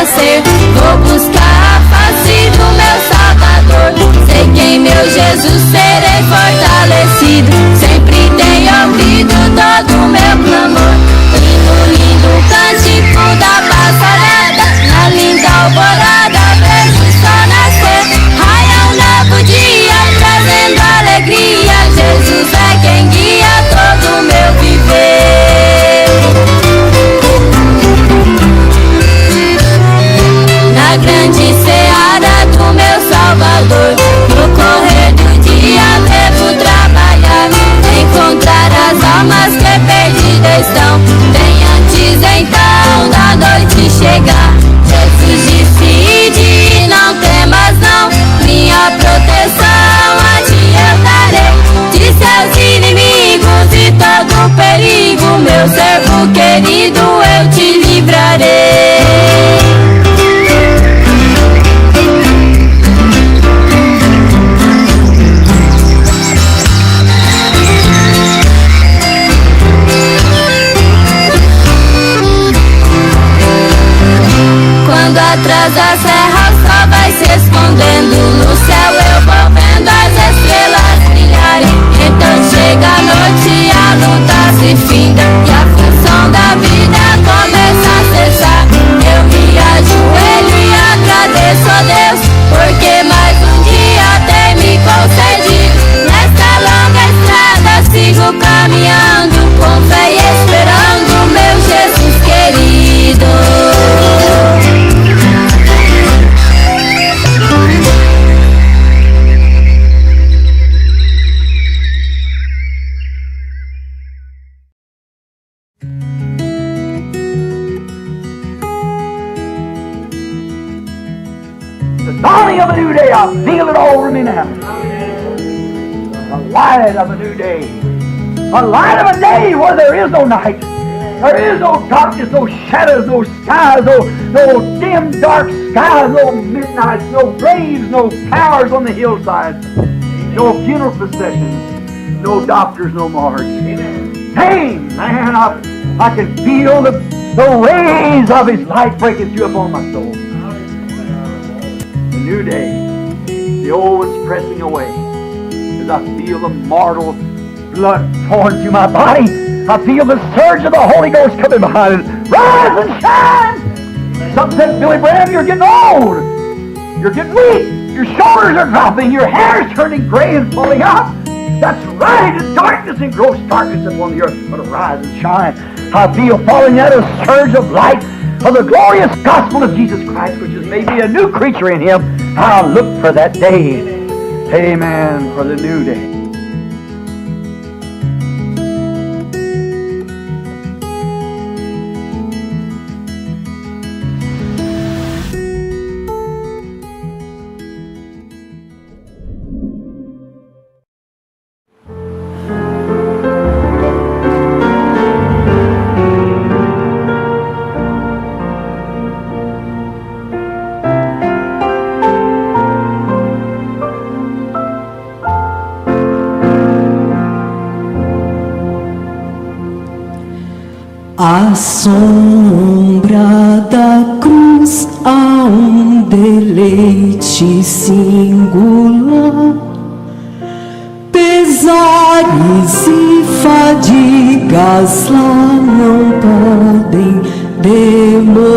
nascer. Vou buscar a face do meu Salvador. Sei que em meu Jesus serei fortalecido. Sempre tenho ouvido todo o meu clamor. E no lindo cântico da passarada, na linda alvorada, vejo o sol nascer. Raia um novo dia, trazendo alegria. Jesus é quem guia todo o meu viver. Na grande seara do meu Salvador, no correr do dia devo trabalhar, encontrar as almas que perdidas estão, bem antes então da noite chegar. Jesus disse: ide, não temas não, minha proteção a ti eu darei. De seus inimigos e todo perigo, meu servo querido, eu te livrarei. Quando atrás da serra o sol vai se escondendo, no céu eu vou vendo as estrelas brilharem. Então chega a noite e a luta se finda, e a função da vida começa a cessar. Eu me ajoelho e agradeço a Deus, porque mais um dia tem me concedido. Nesta longa estrada sigo caminhando, com fé e esperando meu Jesus querido. Dawning of a new day, I feel it all over me now. The light of a new day. A light of a day where there is no night. There is no darkness, no shadows, no skies, no dim dark skies, no midnights, no graves, no towers on the hillsides, no funeral processions, no doctors, no morgues. Hey, man, I can feel the rays of His light breaking through upon my soul. The new day, the old one's pressing away, as I feel the mortal blood pouring through my body. I feel the surge of the Holy Ghost coming behind it. Rise and shine! Something said, Billy Branham, you're getting old. You're getting weak. Your shoulders are dropping. Your hair's turning gray and falling out. That's right. It's darkness and gross darkness upon the earth. But arise and shine. I feel falling out a surge of light of the glorious gospel of Jesus Christ, which has made me a new creature in Him. I'll look for that day. Amen. For the new day. À sombra da cruz há um deleite singular. Pesares e fadigas lá não podem demorar.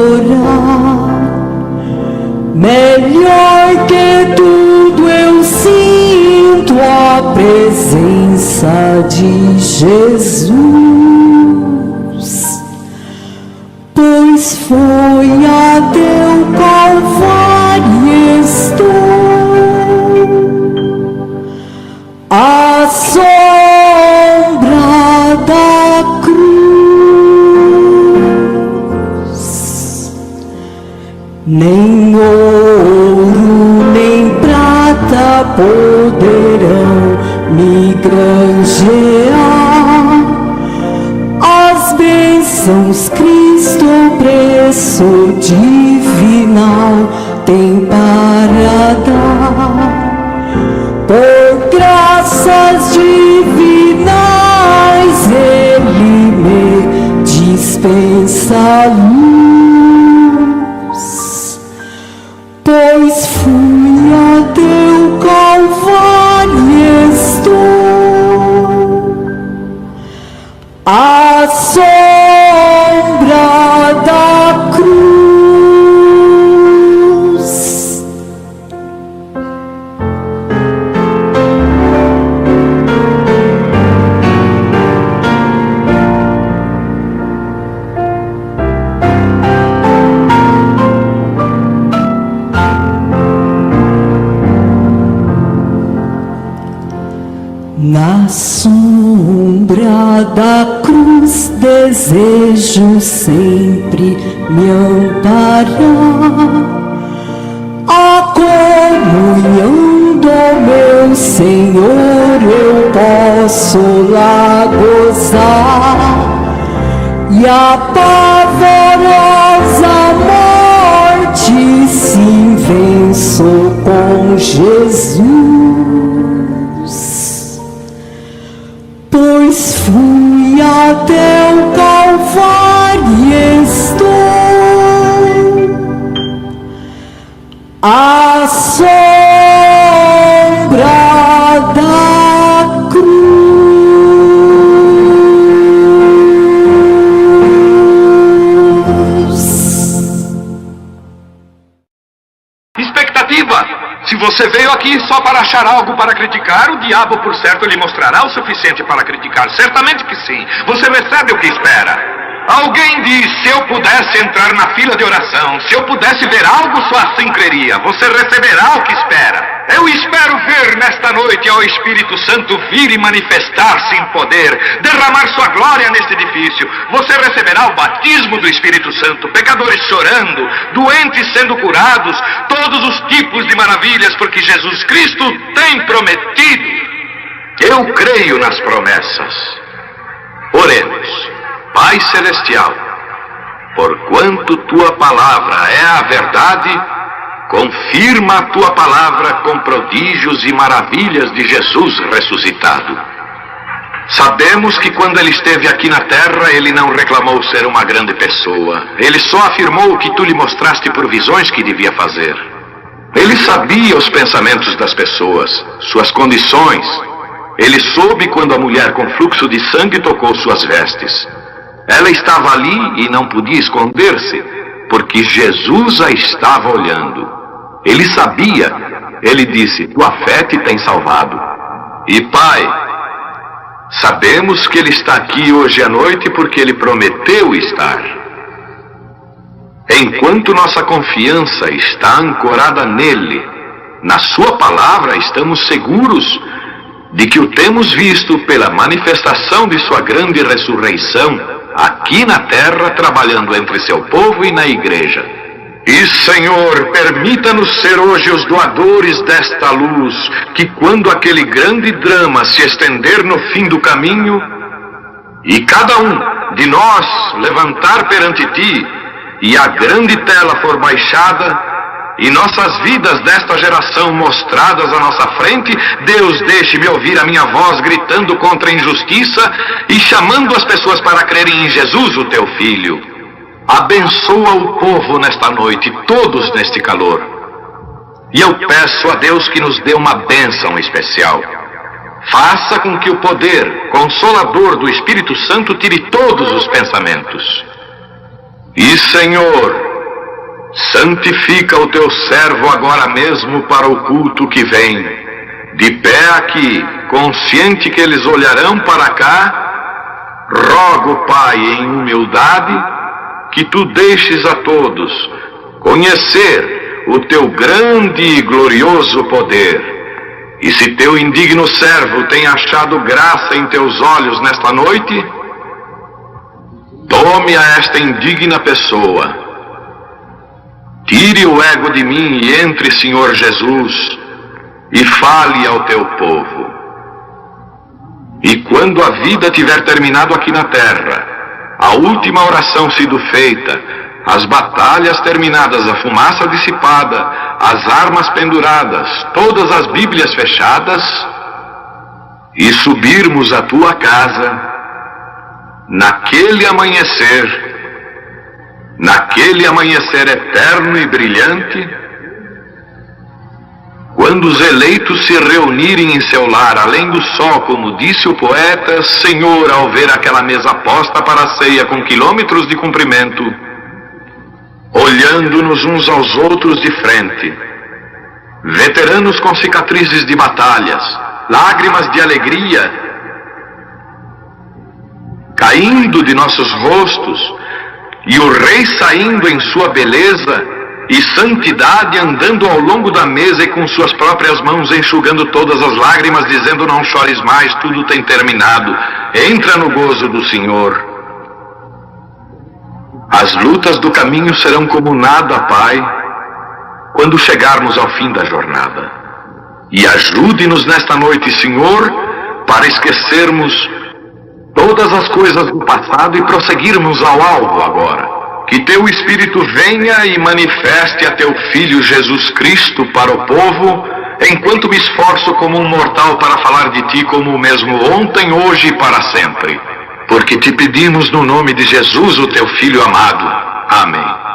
Melhor que tudo eu sinto a presença de Jesus. Pois foi a teu Calvário estou, à sombra da cruz. Nem ouro nem prata poderão me granjear as bênçãos Cristo preço divinal tem para dar. Por graças divinais Ele me dispensa luz. sombra da cruz desejo sempre me amparar. A comunhão do meu Senhor eu posso lá gozar, e a pavorosa morte sim venço com Jesus. Pois fui até o Calvário e estou à sombra da cruz. Expectativa! Se você veio aqui só para achar algo para criticar, o diabo por certo lhe mostrará o suficiente para criticar. Certamente que sim. Você recebe o que espera. Alguém diz, se eu pudesse entrar na fila de oração, se eu pudesse ver algo, só assim creria. Você receberá o que espera. Eu espero ver nesta noite ao Espírito Santo vir e manifestar-se em poder, derramar sua glória neste edifício. Você receberá o batismo do Espírito Santo, pecadores chorando, doentes sendo curados, todos os tipos de maravilhas, porque Jesus Cristo tem prometido. Eu creio nas promessas. Oremos. Pai Celestial, porquanto Tua palavra é a verdade, confirma a Tua palavra com prodígios e maravilhas de Jesus ressuscitado. Sabemos que quando Ele esteve aqui na terra, Ele não reclamou ser uma grande pessoa. Ele só afirmou o que Tu lhe mostraste por visões que devia fazer. Ele sabia os pensamentos das pessoas, suas condições. Ele soube quando a mulher com fluxo de sangue tocou suas vestes. Ela estava ali e não podia esconder-se, porque Jesus a estava olhando. Ele sabia, ele disse, tua fé te tem salvado. E Pai, sabemos que Ele está aqui hoje à noite porque Ele prometeu estar. Enquanto nossa confiança está ancorada nele, na sua palavra, estamos seguros de que o temos visto pela manifestação de sua grande ressurreição, aqui na terra, trabalhando entre seu povo e na igreja. E, Senhor, permita-nos ser hoje os doadores desta luz, que quando aquele grande drama se estender no fim do caminho, e cada um de nós levantar perante Ti, e a grande tela for baixada, e nossas vidas desta geração mostradas à nossa frente, Deus, deixe-me ouvir a minha voz gritando contra a injustiça e chamando as pessoas para crerem em Jesus, o Teu Filho. Abençoa o povo nesta noite, todos neste calor. E eu peço a Deus que nos dê uma bênção especial. Faça com que o poder consolador do Espírito Santo tire todos os pensamentos. E, Senhor, santifica o Teu servo agora mesmo para o culto que vem. De pé aqui, consciente que eles olharão para cá, rogo, Pai, em humildade, que Tu deixes a todos conhecer o Teu grande e glorioso poder. E se Teu indigno servo tem achado graça em Teus olhos nesta noite, tome a esta indigna pessoa. Tire o ego de mim e entre, Senhor Jesus, e fale ao Teu povo. E quando a vida tiver terminado aqui na terra, a última oração sido feita, as batalhas terminadas, a fumaça dissipada, as armas penduradas, todas as Bíblias fechadas, e subirmos à Tua casa, naquele amanhecer eterno e brilhante, quando os eleitos se reunirem em seu lar, além do sol, como disse o poeta, Senhor, ao ver aquela mesa posta para a ceia com quilômetros de comprimento, olhando-nos uns aos outros de frente, veteranos com cicatrizes de batalhas, lágrimas de alegria, caindo de nossos rostos, e o Rei saindo em sua beleza, e santidade, andando ao longo da mesa e com suas próprias mãos enxugando todas as lágrimas, dizendo: não chores mais, tudo tem terminado, entra no gozo do Senhor. As lutas do caminho serão como nada, Pai, quando chegarmos ao fim da jornada. E ajude-nos nesta noite, Senhor, para esquecermos todas as coisas do passado e prosseguirmos ao alvo agora. Que Teu Espírito venha e manifeste a Teu Filho Jesus Cristo para o povo, enquanto me esforço como um mortal para falar de Ti como o mesmo ontem, hoje e para sempre. Porque Te pedimos no nome de Jesus, o Teu Filho amado. Amém.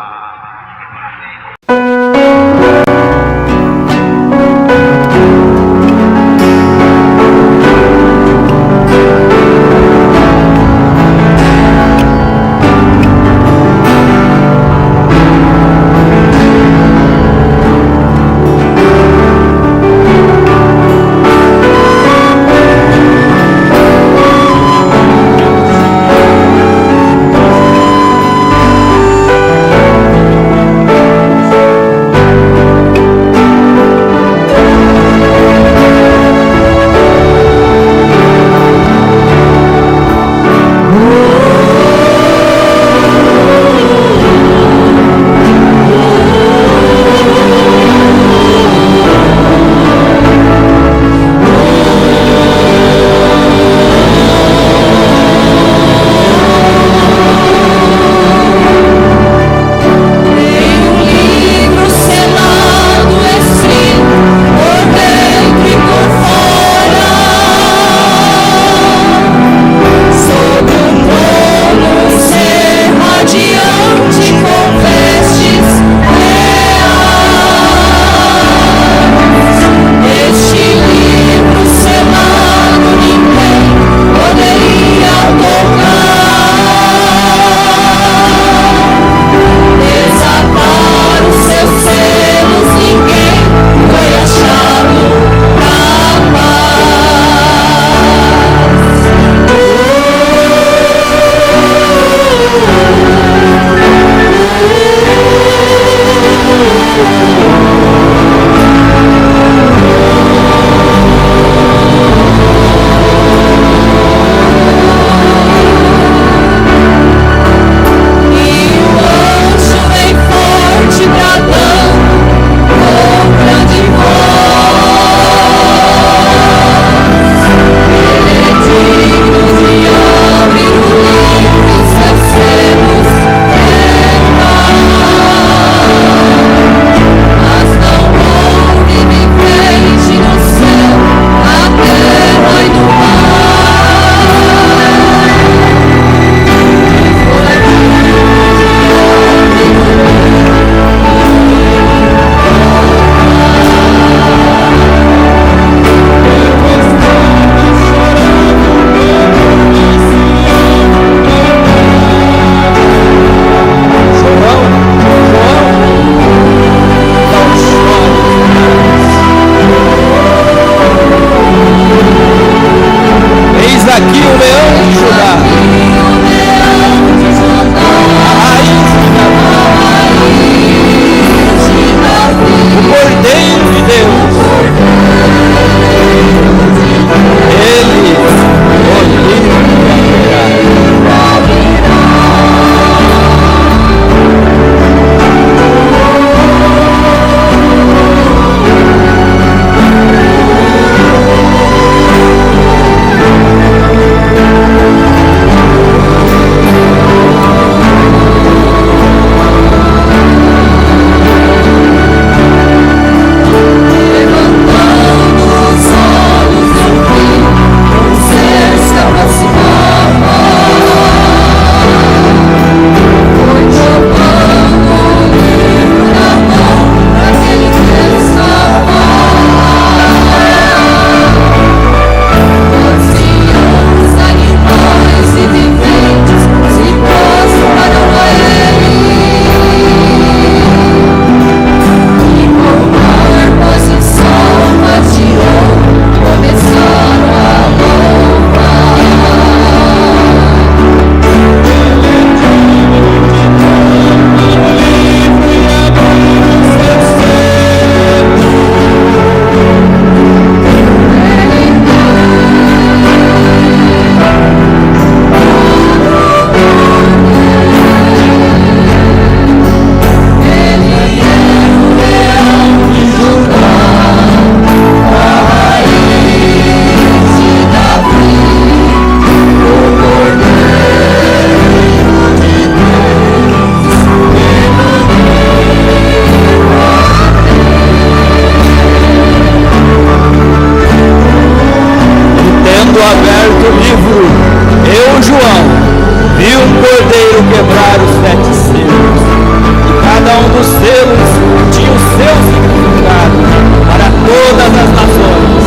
selos tinha o seu significado para todas as nações.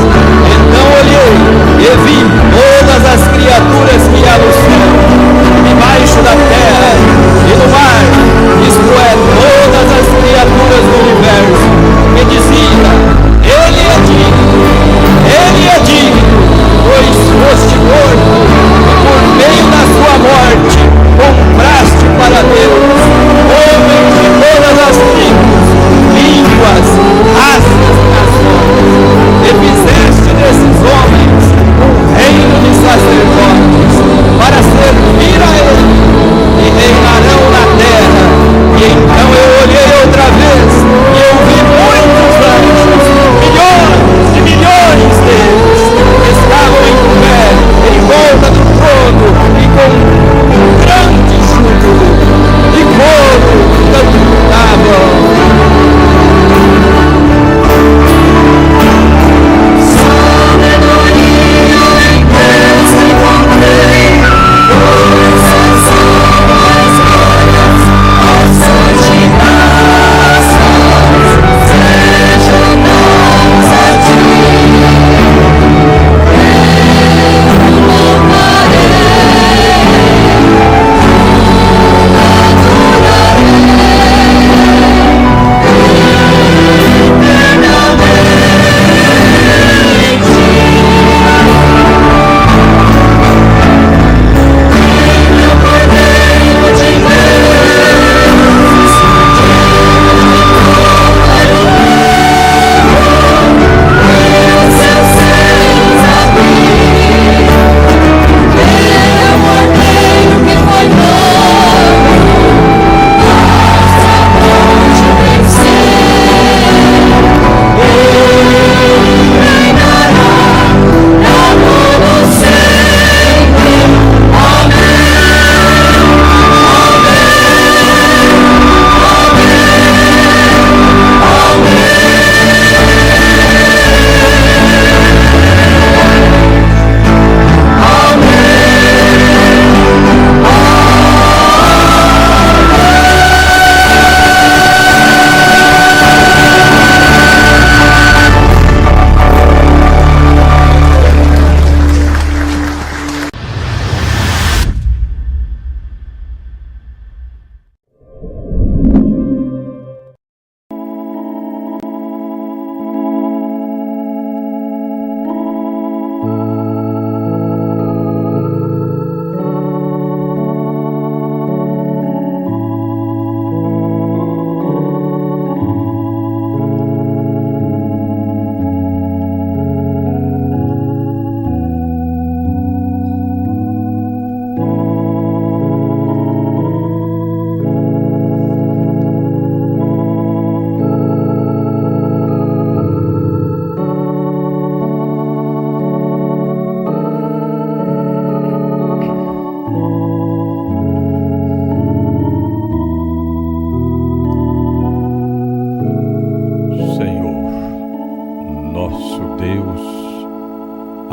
Então olhei e vi todas as criaturas que há no céu, debaixo da terra e no mar, isto é, todas as criaturas do universo, que dizia: Ele é digno, pois foste morto, e por meio da sua morte compraste para Deus homens de todas as tribos, línguas, raças e nações, e fizeste desses homens um reino de sacerdotes, para servir a Ele, e reinarão na terra. E então eu olhei outra vez, e eu vi muitos anjos, milhões e milhões deles, que estavam em pé, em volta do trono, e com um grande júbilo e coro cantavam: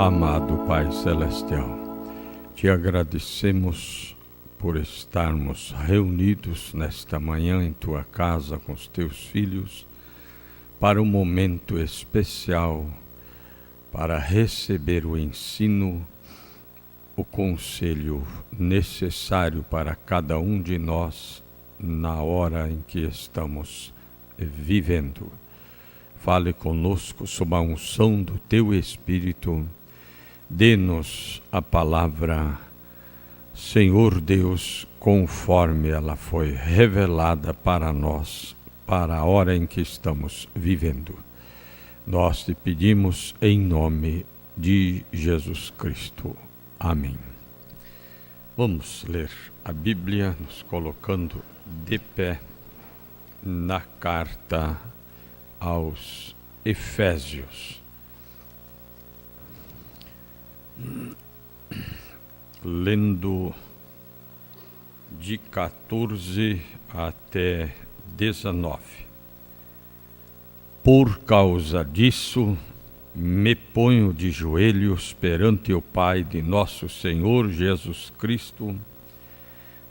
Amado Pai Celestial, te agradecemos por estarmos reunidos nesta manhã em tua casa com os teus filhos para um momento especial para receber o ensino, o conselho necessário para cada um de nós na hora em que estamos vivendo. Fale conosco sob a unção do teu Espírito. Dê-nos a palavra, Senhor Deus, conforme ela foi revelada para nós, para a hora em que estamos vivendo. Nós te pedimos em nome de Jesus Cristo. Amém. Vamos ler a Bíblia, nos colocando de pé na carta aos Efésios. Lendo de 14 até 19. Por causa disso, me ponho de joelhos perante o Pai de nosso Senhor Jesus Cristo,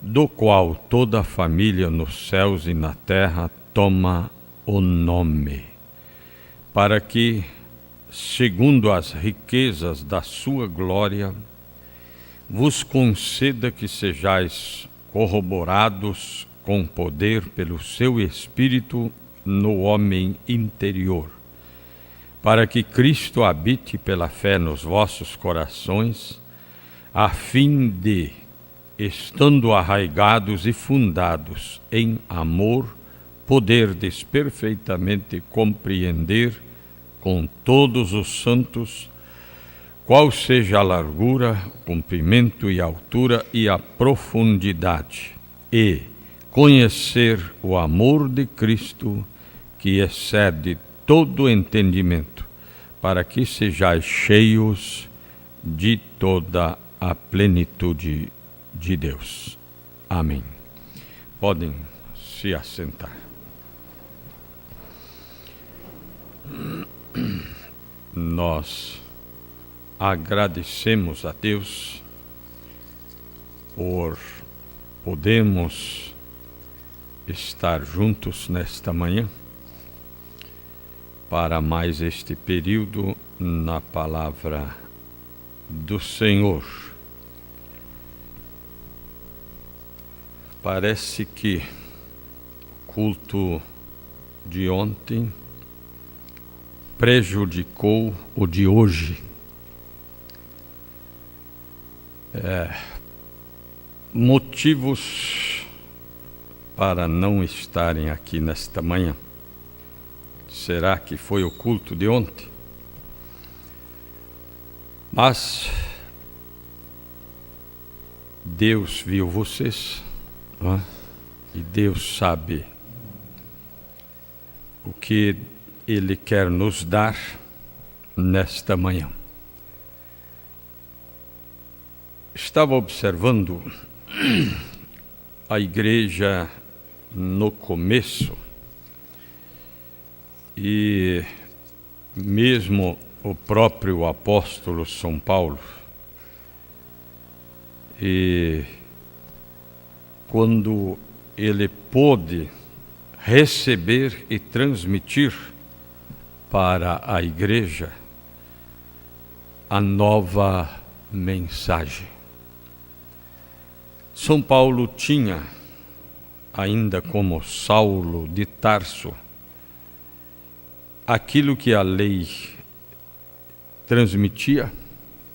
do qual toda a família nos céus e na terra toma o nome, para que, segundo as riquezas da sua glória, vos conceda que sejais corroborados com poder pelo seu Espírito no homem interior, para que Cristo habite pela fé nos vossos corações, a fim de, estando arraigados e fundados em amor, poderdes perfeitamente compreender com todos os santos qual seja a largura, o comprimento e a altura e a profundidade, e conhecer o amor de Cristo, que excede todo entendimento, para que sejais cheios de toda a plenitude de Deus. Amém. Podem se assentar. Nós agradecemos a Deus por podermos estar juntos nesta manhã para mais este período na palavra do Senhor. Parece que o culto de ontem prejudicou o de hoje. Motivos para não estarem aqui nesta manhã. Será que foi o culto de ontem? Mas Deus viu vocês, não é? E Deus sabe o que Ele quer nos dar nesta manhã. Estava observando a igreja no começo, e mesmo o próprio apóstolo São Paulo, e quando ele pôde receber e transmitir para a igreja a nova mensagem. São Paulo tinha, ainda como Saulo de Tarso, aquilo que a lei transmitia,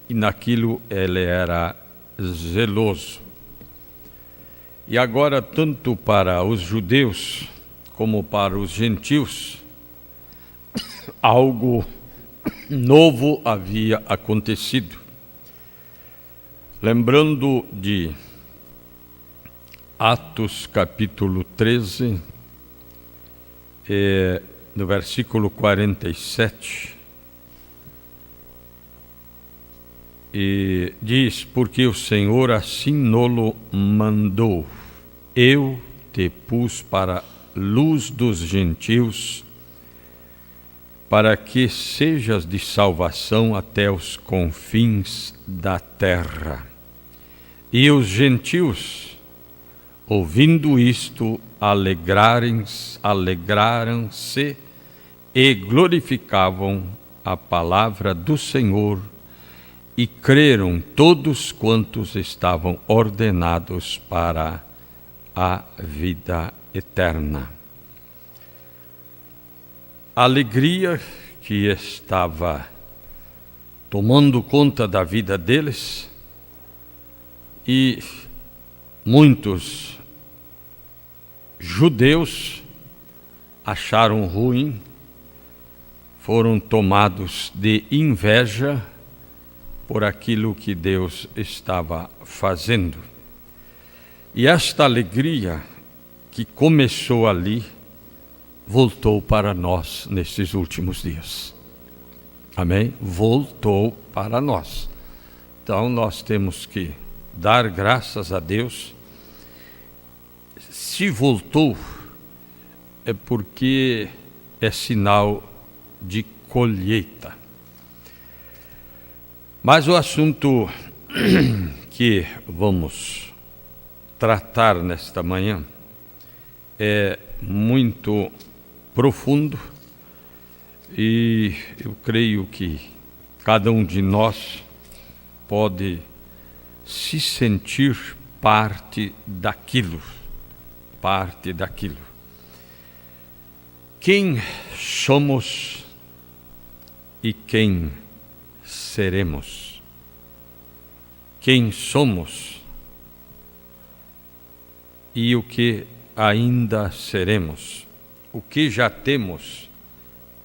e naquilo ele era zeloso. E agora, tanto para os judeus como para os gentios, algo novo havia acontecido. Lembrando de Atos capítulo 13, no versículo 47, e diz: porque o Senhor assim nolo mandou, eu te pus para luz dos gentios, para que sejas de salvação até os confins da terra. E os gentios, ouvindo isto, alegraram-se e glorificavam a palavra do Senhor, e creram todos quantos estavam ordenados para a vida eterna. A alegria que estava tomando conta da vida deles, e muitos judeus acharam ruim, foram tomados de inveja por aquilo que Deus estava fazendo. E esta alegria que começou ali, voltou para nós nesses últimos dias. Amém? Voltou para nós. Então nós temos que dar graças a Deus. Se voltou, é porque é sinal de colheita. Mas o assunto que vamos tratar nesta manhã é muito profundo e eu creio que cada um de nós pode se sentir parte daquilo. Quem somos e quem seremos? Quem somos e o que ainda seremos? O que já temos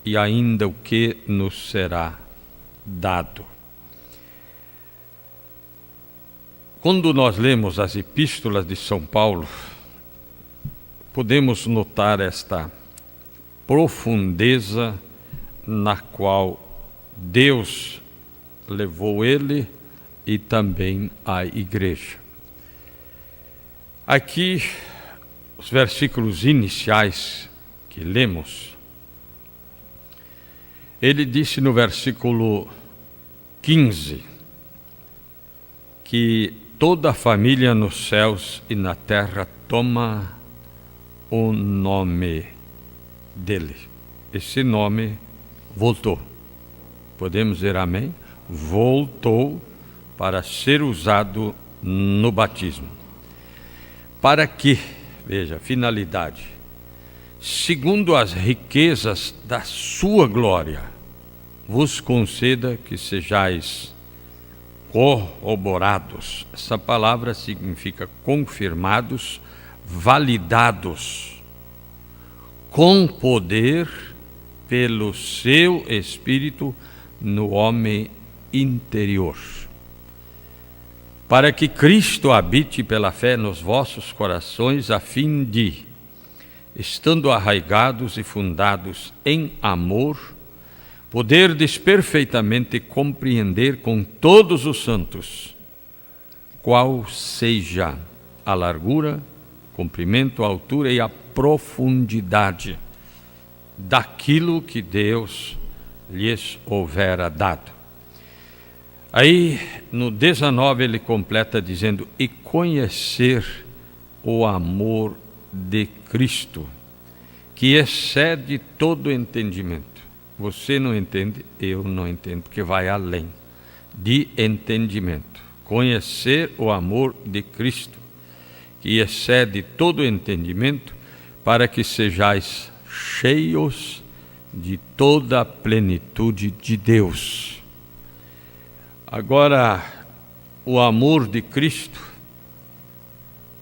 e ainda o que nos será dado? Quando nós lemos as epístolas de São Paulo, podemos notar esta profundeza na qual Deus levou ele e também a igreja. Aqui, os versículos iniciais que lemos, ele disse no versículo 15 que toda a família nos céus e na terra toma o nome dele. Esse nome voltou. Podemos dizer amém? Voltou para ser usado no batismo. Para que, veja, finalidade, segundo as riquezas da sua glória, vos conceda que sejais corroborados. Essa palavra significa confirmados, validados, com poder pelo seu Espírito no homem interior, para que Cristo habite pela fé nos vossos corações, a fim de, estando arraigados e fundados em amor, poderdes perfeitamente compreender com todos os santos qual seja a largura, comprimento, a altura e a profundidade daquilo que Deus lhes houvera dado. Aí no 19 ele completa dizendo: e conhecer o amor de Cristo, que excede todo entendimento. Você não entende, eu não entendo, porque vai além de entendimento. Conhecer o amor de Cristo, que excede todo entendimento, para que sejais cheios de toda a plenitude de Deus. Agora, o amor de Cristo,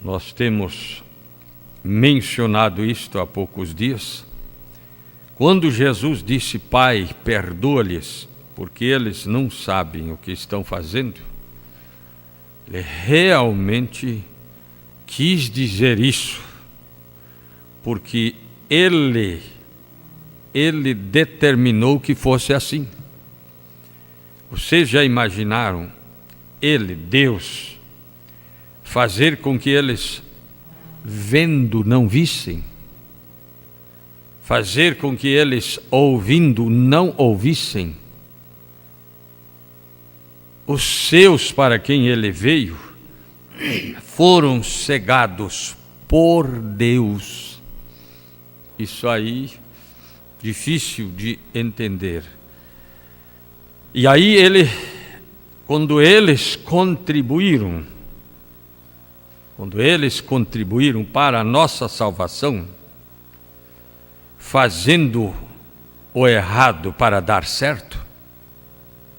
nós temos mencionado isto há poucos dias. Quando Jesus disse: Pai, perdoa-lhes, porque eles não sabem o que estão fazendo, ele realmente quis dizer isso, porque ele determinou que fosse assim. Vocês já imaginaram ele, Deus, fazer com que eles, vendo, não vissem? Fazer com que eles, ouvindo, não ouvissem? Os seus para quem ele veio foram cegados por Deus. Isso aí, difícil de entender. E aí quando eles contribuíram para a nossa salvação, fazendo o errado para dar certo,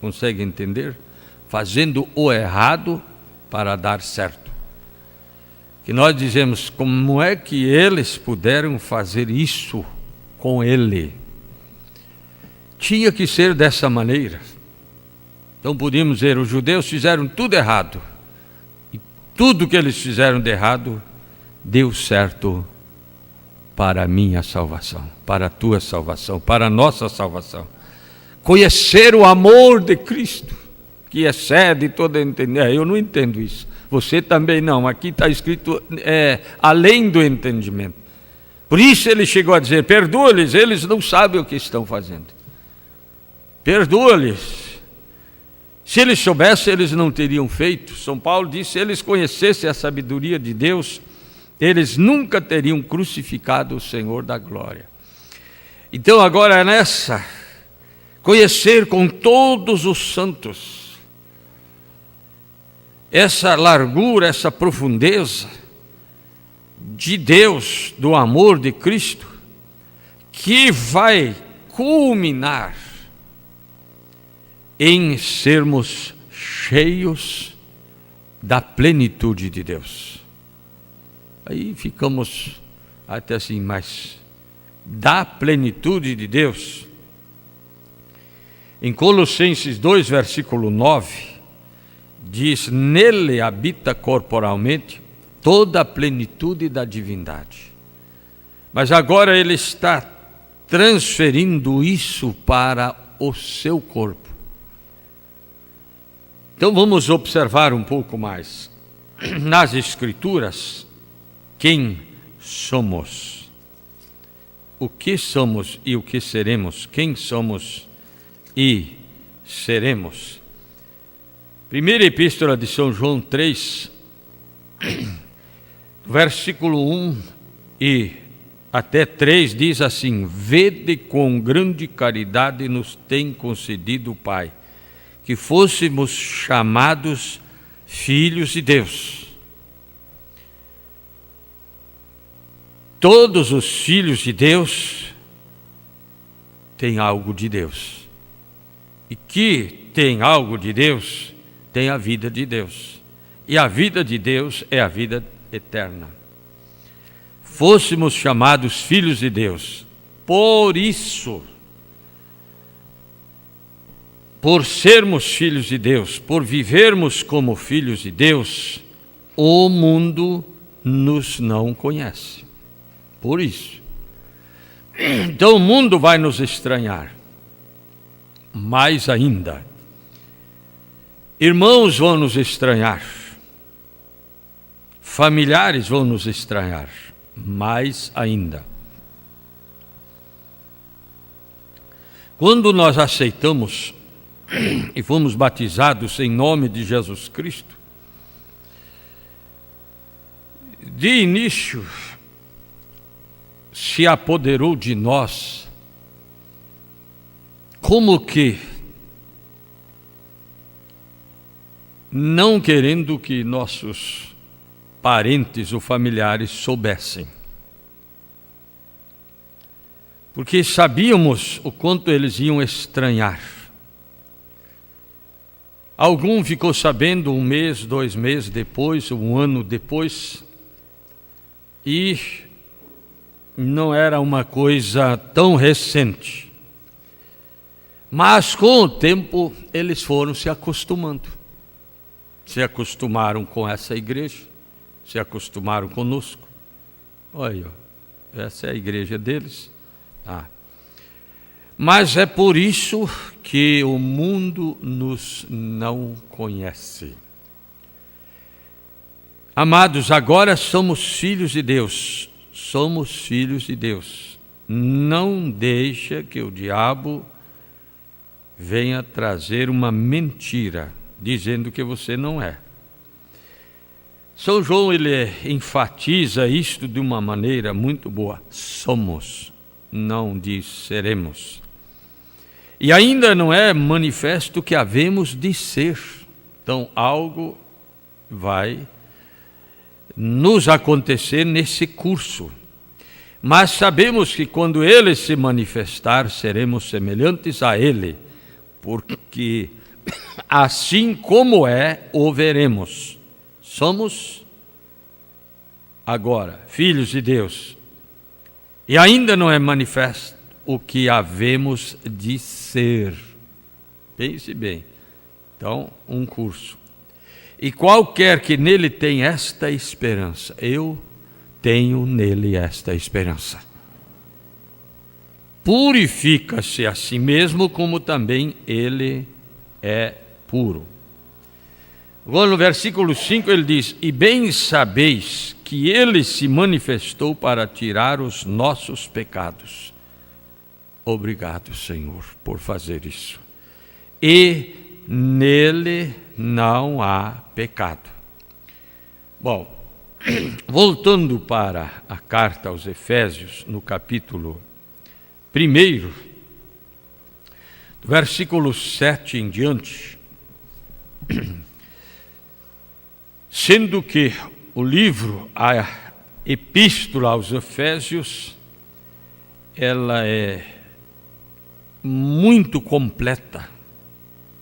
consegue entender? Fazendo o errado para dar certo. Que nós dizemos: como é que eles puderam fazer isso com ele? Tinha que ser dessa maneira. Então podíamos dizer: os judeus fizeram tudo errado, e tudo que eles fizeram de errado deu certo para a minha salvação, para a tua salvação, para a nossa salvação. Conhecer o amor de Cristo, que excede todo entendimento. Eu não entendo isso, você também não. Aqui está escrito além do entendimento. Por isso ele chegou a dizer: perdoa-lhes, eles não sabem o que estão fazendo. Perdoa-lhes. Se eles soubessem, eles não teriam feito. São Paulo disse: se eles conhecessem a sabedoria de Deus eles nunca teriam crucificado o Senhor da glória. Então agora nessa, conhecer com todos os santos, essa largura, essa profundeza de Deus, do amor de Cristo, que vai culminar em sermos cheios da plenitude de Deus. Aí ficamos até assim, mas da plenitude de Deus. Em Colossenses 2, versículo 9, diz: nele habita corporalmente toda a plenitude da divindade. Mas agora ele está transferindo isso para o seu corpo. Então vamos observar um pouco mais nas Escrituras quem somos, o que somos e o que seremos, quem somos e seremos. Primeira Epístola de São João 3, versículo 1 e até 3 diz assim: vede com grande caridade nos tem concedido o Pai, que fôssemos chamados filhos de Deus. Todos os filhos de Deus têm algo de Deus. E que tem algo de Deus, tem a vida de Deus. E a vida de Deus é a vida eterna. Fôssemos chamados filhos de Deus. Por isso, por sermos filhos de Deus, por vivermos como filhos de Deus, o mundo nos não conhece. Por isso. Então o mundo vai nos estranhar. Mais ainda, irmãos vão nos estranhar, familiares vão nos estranhar, mais ainda. Quando nós aceitamos e fomos batizados em nome de Jesus Cristo, de início se apoderou de nós como que não querendo que nossos parentes ou familiares soubessem, porque sabíamos o quanto eles iam estranhar. Algum ficou sabendo 1 mês, 2 meses depois, 1 ano depois, e não era uma coisa tão recente. Mas com o tempo eles foram se acostumando. Se acostumaram com essa igreja, se acostumaram conosco. Olha, essa é a igreja deles. Mas é por isso que o mundo nos não conhece. Amados, agora somos filhos de Deus. Somos filhos de Deus. Não deixa que o diabo venha trazer uma mentira, dizendo que você não é. São João, ele enfatiza isto de uma maneira muito boa. Somos, não diz seremos. E ainda não é manifesto que havemos de ser. Então algo vai nos acontecer nesse curso. Mas sabemos que quando ele se manifestar, seremos semelhantes a ele, porque assim como é, o veremos. Somos agora filhos de Deus, e ainda não é manifesto o que havemos de ser. Pense bem. Então, um curso. E qualquer que nele tem esta esperança, eu tenho nele esta esperança. Purifica-se a si mesmo, como também ele é puro. Agora no versículo 5 ele diz: e bem sabeis que ele se manifestou para tirar os nossos pecados. Obrigado, Senhor, por fazer isso. E nele não há pecado. Bom, voltando para a carta aos Efésios, no capítulo 1, do versículo 7 em diante, sendo que o livro, a Epístola aos Efésios, ela é muito completa,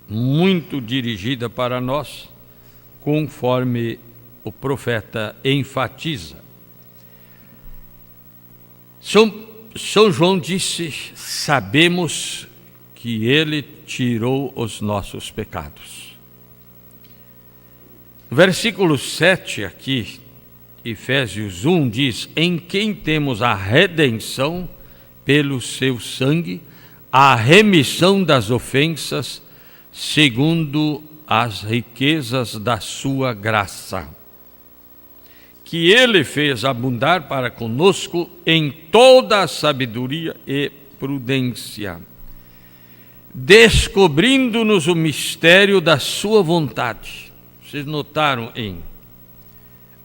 muito dirigida para nós, conforme o profeta enfatiza. São João disse: sabemos que ele tirou os nossos pecados. Versículo 7 aqui, Efésios 1 diz: em quem temos a redenção pelo seu sangue, a remissão das ofensas, segundo as riquezas da sua graça, que ele fez abundar para conosco em toda a sabedoria e prudência, descobrindo-nos o mistério da sua vontade. Vocês notaram em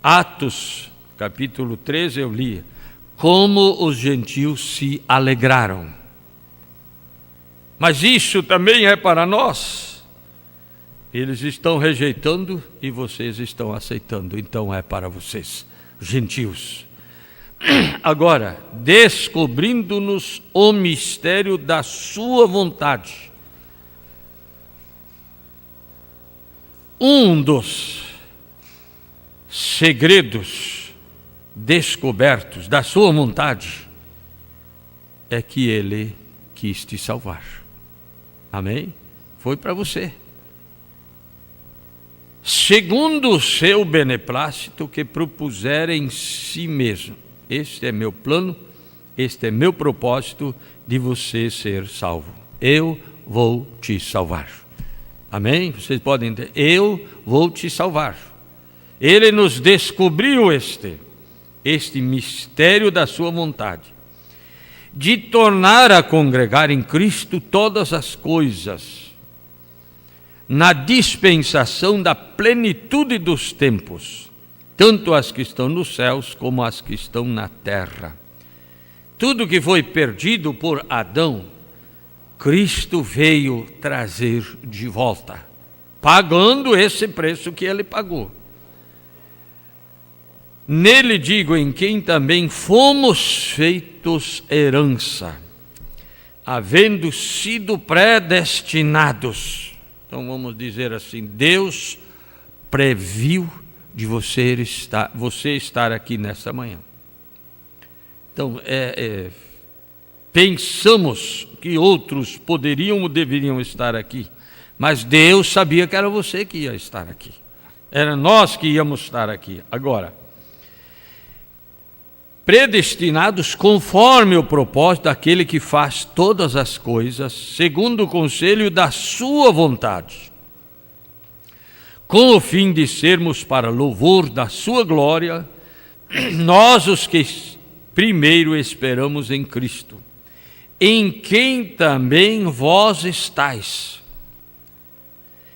Atos, capítulo 13, eu li, como os gentios se alegraram. Mas isso também é para nós. Eles estão rejeitando e vocês estão aceitando, então é para vocês, gentios. Agora, descobrindo-nos o mistério da sua vontade. Um dos segredos descobertos da sua vontade é que ele quis te salvar. Amém? Foi para você. Segundo o seu beneplácito que propuser em si mesmo. Este é meu plano, este é meu propósito de você ser salvo. Eu vou te salvar. Amém? Vocês podem entender? Eu vou te salvar. Ele nos descobriu este mistério da sua vontade, de tornar a congregar em Cristo todas as coisas, na dispensação da plenitude dos tempos, tanto as que estão nos céus como as que estão na terra. Tudo que foi perdido por Adão, Cristo veio trazer de volta, pagando esse preço que ele pagou. Nele digo, em quem também fomos feitos herança, havendo sido predestinados. Então vamos dizer assim, Deus previu de você estar aqui nessa manhã. Então, pensamos que outros poderiam ou deveriam estar aqui, mas Deus sabia que era você que ia estar aqui. Era nós que íamos estar aqui. Agora, predestinados conforme o propósito daquele que faz todas as coisas, segundo o conselho da sua vontade, com o fim de sermos para louvor da sua glória, nós os que primeiro esperamos em Cristo, em quem também vós estáis,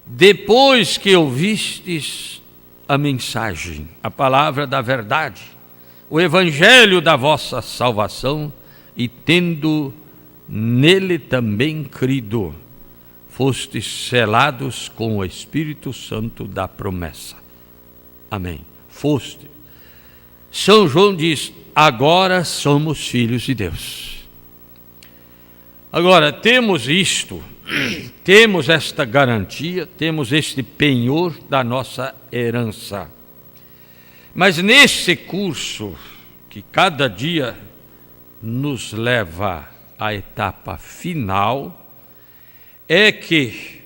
depois que ouvistes a mensagem, a palavra da verdade, o evangelho da vossa salvação, e tendo nele também crido, fostes selados com o Espírito Santo da promessa. Amém. Foste. São João diz: agora somos filhos de Deus. Agora, temos isto, temos esta garantia, temos este penhor da nossa herança. Mas nesse curso, que cada dia nos leva à etapa final, é que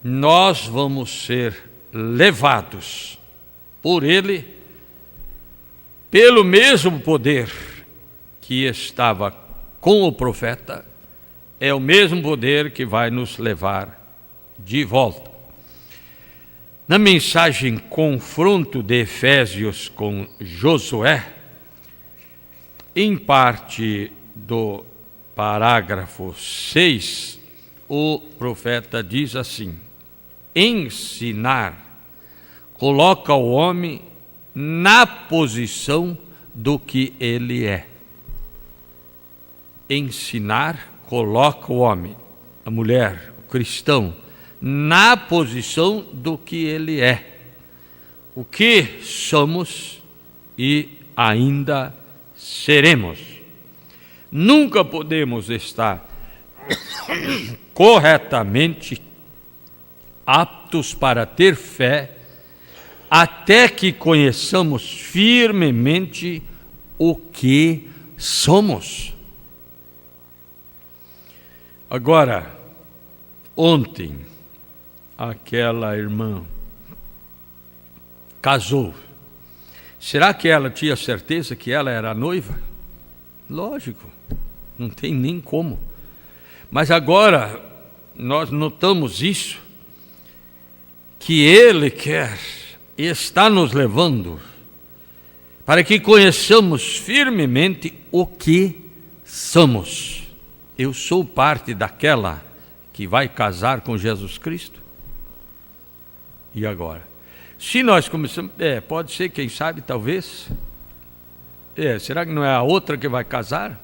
nós vamos ser levados por Ele, pelo mesmo poder que estava com o profeta, é o mesmo poder que vai nos levar de volta. Na mensagem confronto de Efésios com Josué, em parte do parágrafo 6, o profeta diz assim: ensinar coloca o homem na posição do que ele é. Ensinar coloca o homem, a mulher, o cristão, na posição do que ele é. O que somos e ainda seremos. Nunca podemos estar corretamente aptos para ter fé até que conheçamos firmemente o que somos. Agora, ontem, aquela irmã casou. Será que ela tinha certeza que ela era a noiva? Lógico, não tem nem como. Mas agora nós notamos isso, que Ele quer e está nos levando para que conheçamos firmemente o que somos. Eu sou parte daquela que vai casar com Jesus Cristo? E agora? Se nós começamos, pode ser, quem sabe, talvez. Será que não é a outra que vai casar?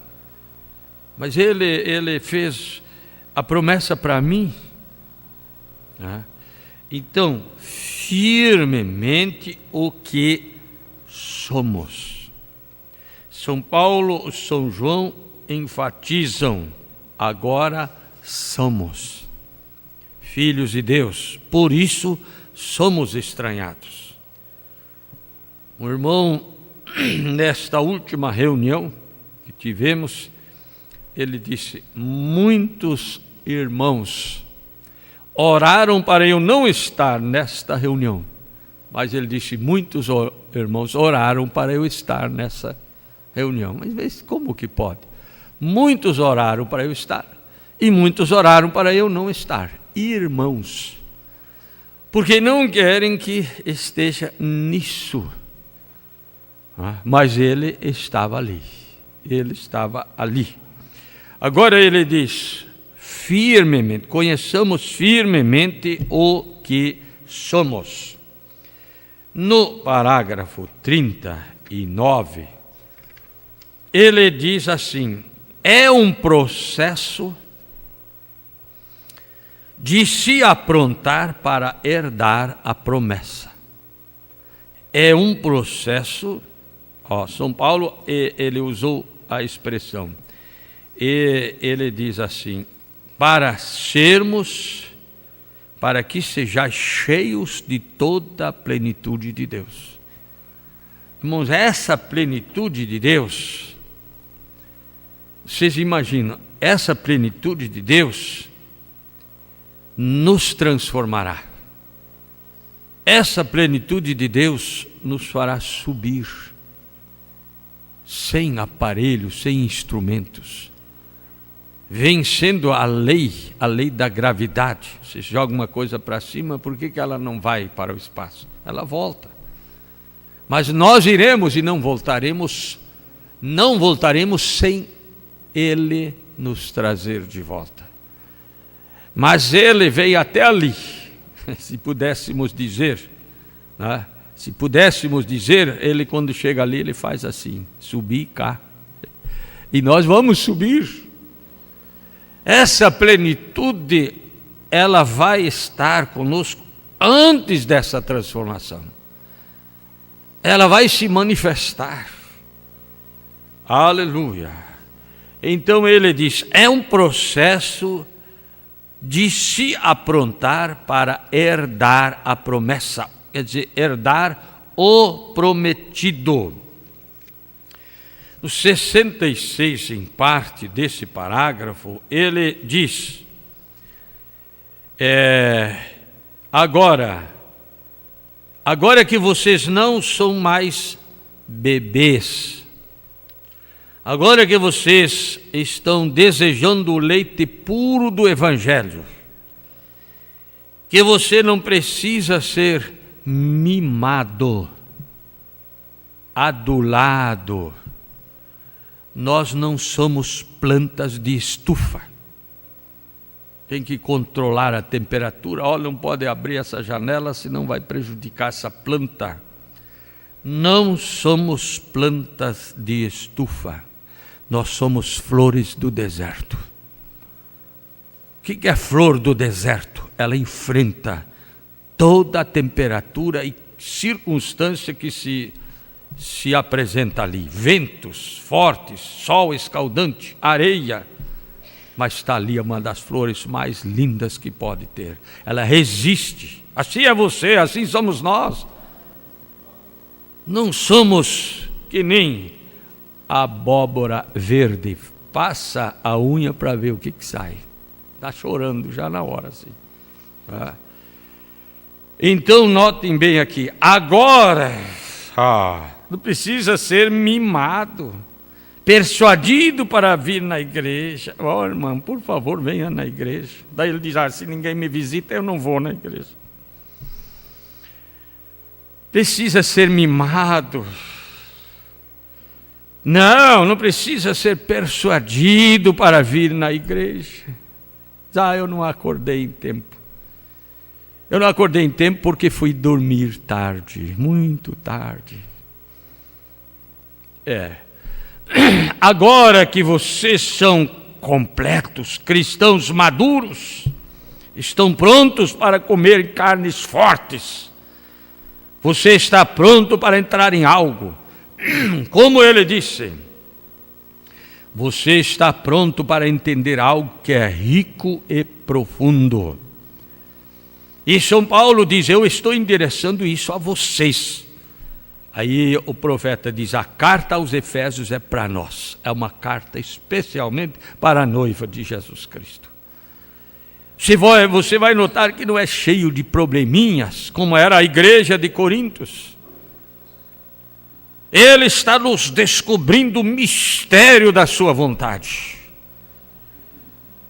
Mas ele fez a promessa para mim. Então, firmemente o que somos. São Paulo, São João enfatizam, agora somos filhos de Deus, por isso somos estranhados. Um irmão, nesta última reunião que tivemos, ele disse: muitos irmãos oraram para eu não estar nesta reunião, mas ele disse: muitos irmãos oraram para eu estar nessa reunião. Mas como que pode? Muitos oraram para eu estar e muitos oraram para eu não estar. Irmãos, porque não querem que esteja nisso. Mas ele estava ali. Ele estava ali. Agora ele diz: firmemente, conheçamos firmemente o que somos. No parágrafo 39, ele diz assim: é um processo de se aprontar para herdar a promessa. É um processo, São Paulo, ele usou a expressão, e ele diz assim: para que sejais cheios de toda a plenitude de Deus. Irmãos, essa plenitude de Deus, vocês imaginam, essa plenitude de Deus nos transformará. Essa plenitude de Deus nos fará subir, sem aparelhos, sem instrumentos, vencendo a lei da gravidade. Você joga uma coisa para cima, por que ela não vai para o espaço? Ela volta. Mas nós iremos e não voltaremos sem Ele nos trazer de volta. Mas Ele veio até ali, se pudéssemos dizer, né? Se pudéssemos dizer, Ele quando chega ali, Ele faz assim, subir cá. E nós vamos subir. Essa plenitude, ela vai estar conosco antes dessa transformação. Ela vai se manifestar. Aleluia. Então ele diz, é um processo de se aprontar para herdar a promessa, quer dizer, herdar o prometido. No 66, em parte desse parágrafo, ele diz, agora que vocês não são mais bebês, agora que vocês estão desejando o leite puro do Evangelho, que você não precisa ser mimado, adulado. Nós não somos plantas de estufa. Tem que controlar a temperatura. Olha, não pode abrir essa janela, senão vai prejudicar essa planta. não somos plantas de estufa, nós somos flores do deserto. O que é flor do deserto? Ela enfrenta toda a temperatura e circunstância que se apresenta ali. Ventos fortes, sol escaldante, areia. Mas está ali uma das flores mais lindas que pode ter. Ela resiste. Assim é você, assim somos nós. Não somos que nem a abóbora verde. Passa a unha para ver o que sai. Está chorando já na hora, assim. Então notem bem aqui. Agora, não precisa ser mimado, persuadido para vir na igreja. Irmão, por favor, venha na igreja. Daí ele diz, se ninguém me visita, eu não vou na igreja. Precisa ser mimado. Não precisa ser persuadido para vir na igreja. Eu não acordei em tempo. Eu não acordei em tempo porque fui dormir tarde, muito tarde. Agora que vocês são completos, cristãos maduros, estão prontos para comer carnes fortes. Você está pronto para entrar em algo. Como ele disse, você está pronto para entender algo que é rico e profundo. E São Paulo diz, eu estou endereçando isso a vocês. Aí o profeta diz, a carta aos Efésios é para nós. É uma carta especialmente para a noiva de Jesus Cristo. Você vai notar que não é cheio de probleminhas, como era a igreja de Corintos. Ele está nos descobrindo o mistério da sua vontade.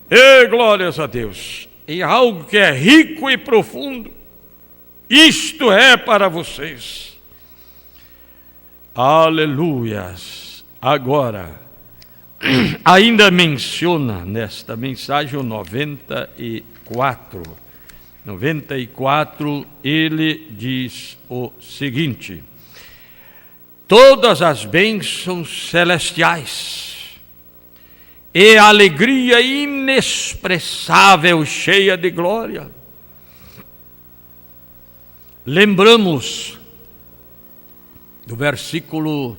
E glórias a Deus. Em algo que é rico e profundo. Isto é para vocês. Aleluias. Agora, ainda menciona nesta mensagem o 94. 94, ele diz o seguinte: todas as bênçãos celestiais e alegria inexpressável, cheia de glória. Lembramos do versículo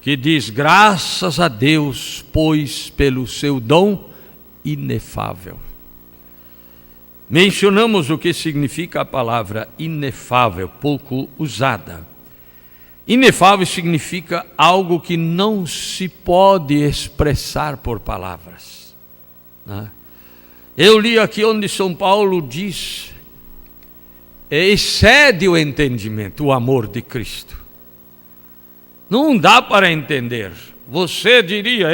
que diz, graças a Deus, pois pelo seu dom inefável. Mencionamos o que significa a palavra inefável, pouco usada. Inefável significa algo que não se pode expressar por palavras. Eu li aqui onde São Paulo diz, excede o entendimento, o amor de Cristo. Não dá para entender. Você diria,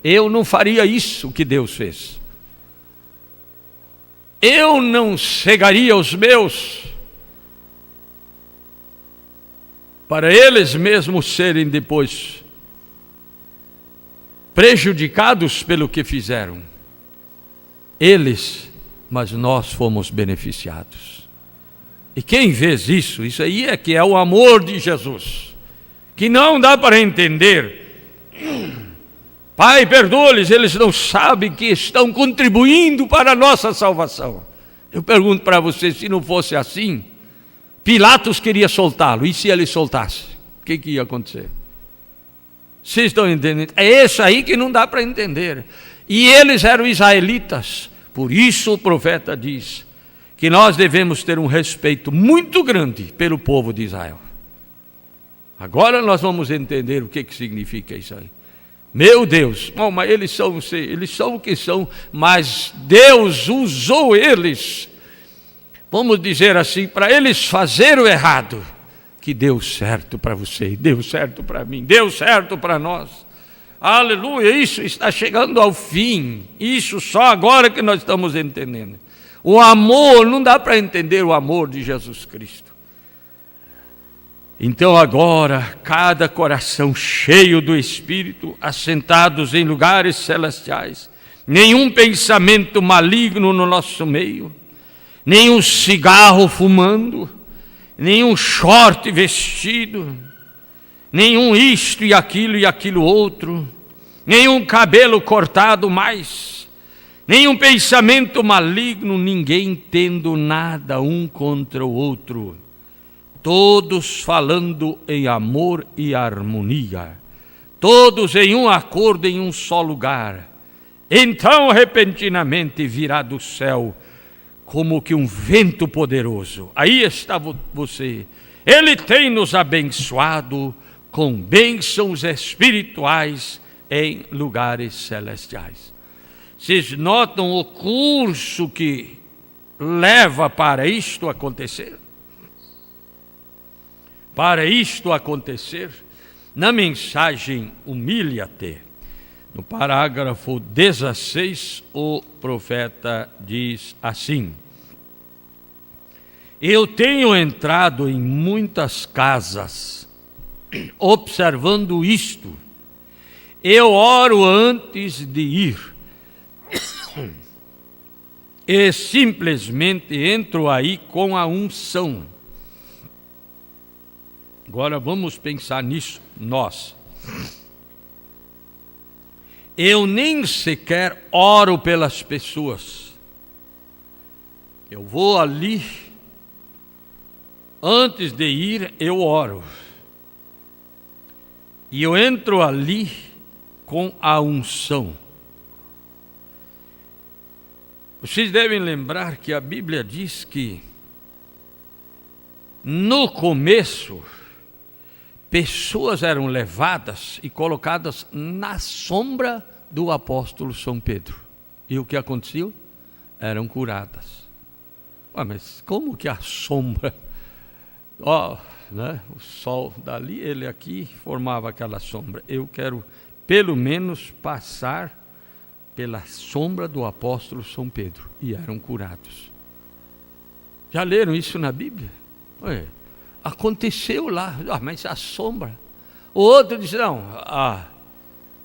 eu não faria isso que Deus fez. Eu não cegaria os meus para eles mesmos serem depois prejudicados pelo que fizeram. Eles, mas nós fomos beneficiados. E quem fez isso? Isso aí é que é o amor de Jesus, que não dá para entender. Pai, perdoa-lhes, eles não sabem que estão contribuindo para a nossa salvação. Eu pergunto para você, se não fosse assim, Pilatos queria soltá-lo, e se ele soltasse? O que ia acontecer? Vocês estão entendendo? É isso aí que não dá para entender. E eles eram israelitas, por isso o profeta diz que nós devemos ter um respeito muito grande pelo povo de Israel. Agora nós vamos entender o que significa isso aí. Meu Deus, mas eles são o que são, mas Deus usou eles, vamos dizer assim, para eles fazerem o errado, que deu certo para você, deu certo para mim, deu certo para nós. Aleluia, isso está chegando ao fim, isso só agora que nós estamos entendendo. O amor, não dá para entender o amor de Jesus Cristo. Então agora, cada coração cheio do Espírito, assentados em lugares celestiais, nenhum pensamento maligno no nosso meio, nenhum cigarro fumando, nenhum short vestido, nenhum isto e aquilo outro, nenhum cabelo cortado mais, nenhum pensamento maligno, ninguém tendo nada um contra o outro, todos falando em amor e harmonia, todos em um acordo, em um só lugar. Então repentinamente virá do céu como que um vento poderoso. Aí está você. Ele tem nos abençoado com bênçãos espirituais em lugares celestiais. Vocês notam o curso que leva para isto acontecer? Para isto acontecer, na mensagem Humilha-te, no parágrafo 16, o profeta diz assim: eu tenho entrado em muitas casas, observando isto. Eu oro antes de ir, e simplesmente entro aí com a unção. Agora vamos pensar nisso, nós. Eu nem sequer oro pelas pessoas. Eu vou ali, antes de ir, eu oro. E eu entro ali com a unção. Vocês devem lembrar que a Bíblia diz que, no começo, pessoas eram levadas e colocadas na sombra do apóstolo São Pedro. E o que aconteceu? Eram curadas. Mas como que a sombra? O sol dali, ele aqui formava aquela sombra. Eu quero pelo menos passar pela sombra do apóstolo São Pedro. E eram curados. Já leram isso na Bíblia? Aconteceu lá, mas a sombra. O outro disse, não,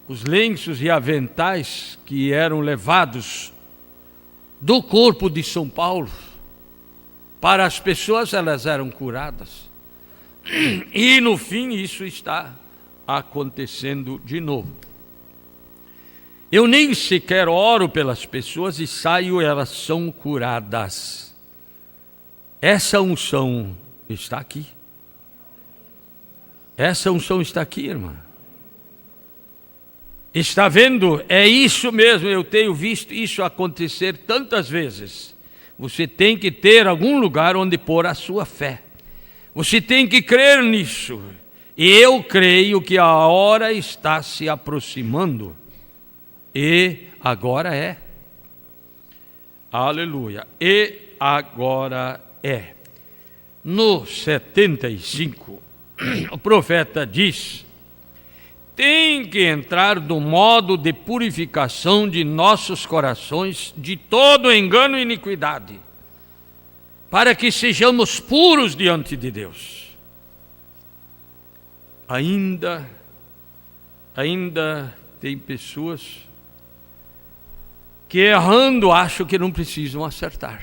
os lenços e aventais que eram levados do corpo de São Paulo, para as pessoas elas eram curadas. E no fim isso está acontecendo de novo. Eu nem sequer oro pelas pessoas e saio, elas são curadas. Essa unção está aqui. Essa unção está aqui, irmã. Está vendo? É isso mesmo, eu tenho visto isso acontecer tantas vezes. Você tem que ter algum lugar onde pôr a sua fé. Você tem que crer nisso. E eu creio que a hora está se aproximando. E agora é. Aleluia. E agora é. No 75, o profeta diz: tem que entrar no modo de purificação de nossos corações de todo engano e iniquidade, para que sejamos puros diante de Deus. Ainda tem pessoas que errando acham que não precisam acertar.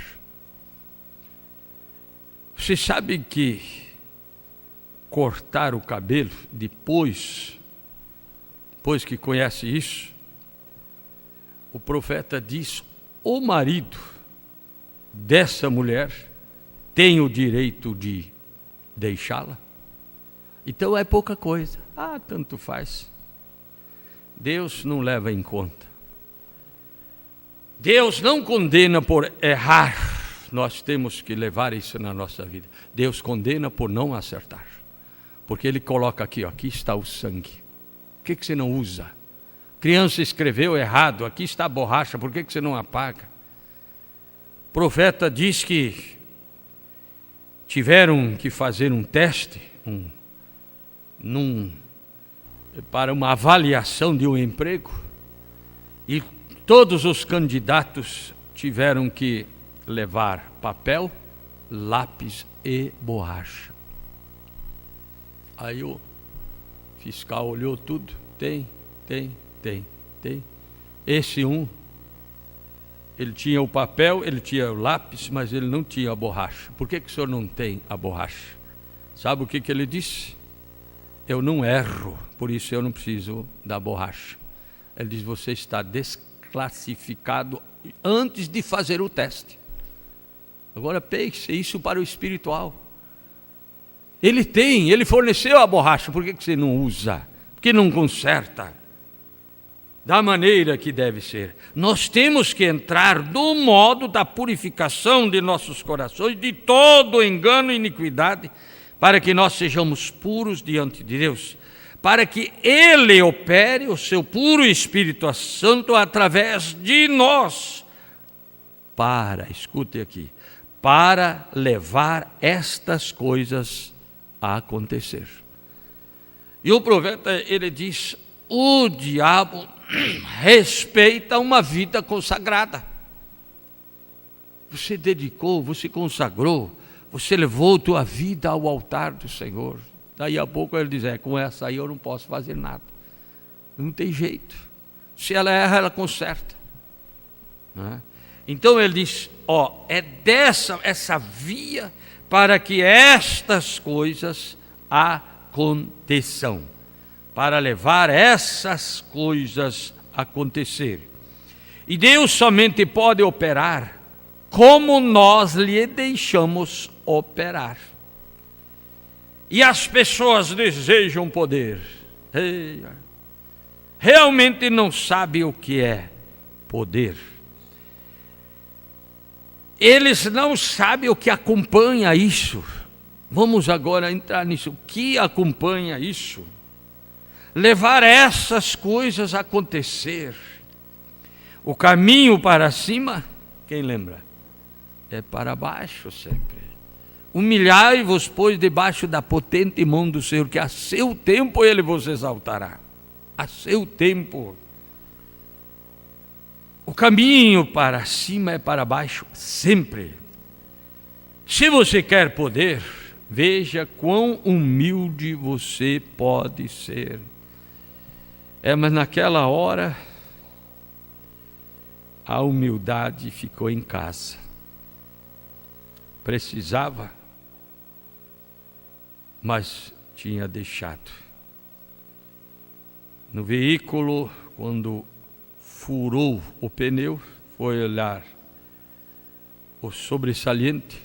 Você sabe que cortar o cabelo, depois que conhece isso, o profeta diz, o marido dessa mulher tem o direito de deixá-la. Então é pouca coisa. Tanto faz. Deus não leva em conta. Deus não condena por errar. Nós temos que levar isso na nossa vida. Deus condena por não acertar. Porque Ele coloca aqui, aqui está o sangue. Por que você não usa? Criança escreveu errado, aqui está a borracha, por que você não apaga? O profeta diz que tiveram que fazer um teste para uma avaliação de um emprego, e todos os candidatos tiveram que levar papel, lápis e borracha. Aí o fiscal olhou tudo, tem. Esse ele tinha o papel, ele tinha o lápis, mas ele não tinha a borracha. Por que o senhor não tem a borracha? Sabe o que ele disse? Eu não erro, por isso eu não preciso da borracha. Ele diz, você está desclassificado antes de fazer o teste. Agora pense isso para o espiritual. Ele forneceu a borracha, por que você não usa? Por que não conserta? Da maneira que deve ser. Nós temos que entrar no modo da purificação de nossos corações, de todo engano e iniquidade, para que nós sejamos puros diante de Deus, para que Ele opere o seu puro Espírito Santo através de nós, escute aqui, para levar estas coisas a acontecer. E o profeta, ele diz, o diabo respeita uma vida consagrada. Você dedicou, você consagrou, você levou tua vida ao altar do Senhor. Daí a pouco ele diz, com essa aí eu não posso fazer nada. Não tem jeito. Se ela erra, ela conserta. Não é? Então ele diz, é essa via para que estas coisas aconteçam. Para levar essas coisas a acontecer. E Deus somente pode operar como nós lhe deixamos operar. E as pessoas desejam poder. Realmente não sabem o que é poder. Eles não sabem o que acompanha isso. Vamos agora entrar nisso. O que acompanha isso? Levar essas coisas a acontecer. O caminho para cima, quem lembra? É para baixo sempre. Humilhai-vos, pois, debaixo da potente mão do Senhor, que a seu tempo Ele vos exaltará. A seu tempo. O caminho para cima é para baixo sempre. Se você quer poder, veja quão humilde você pode ser. Mas naquela hora, a humildade ficou em casa. Precisava, mas tinha deixado. No veículo, quando furou o pneu, foi olhar o sobressalente,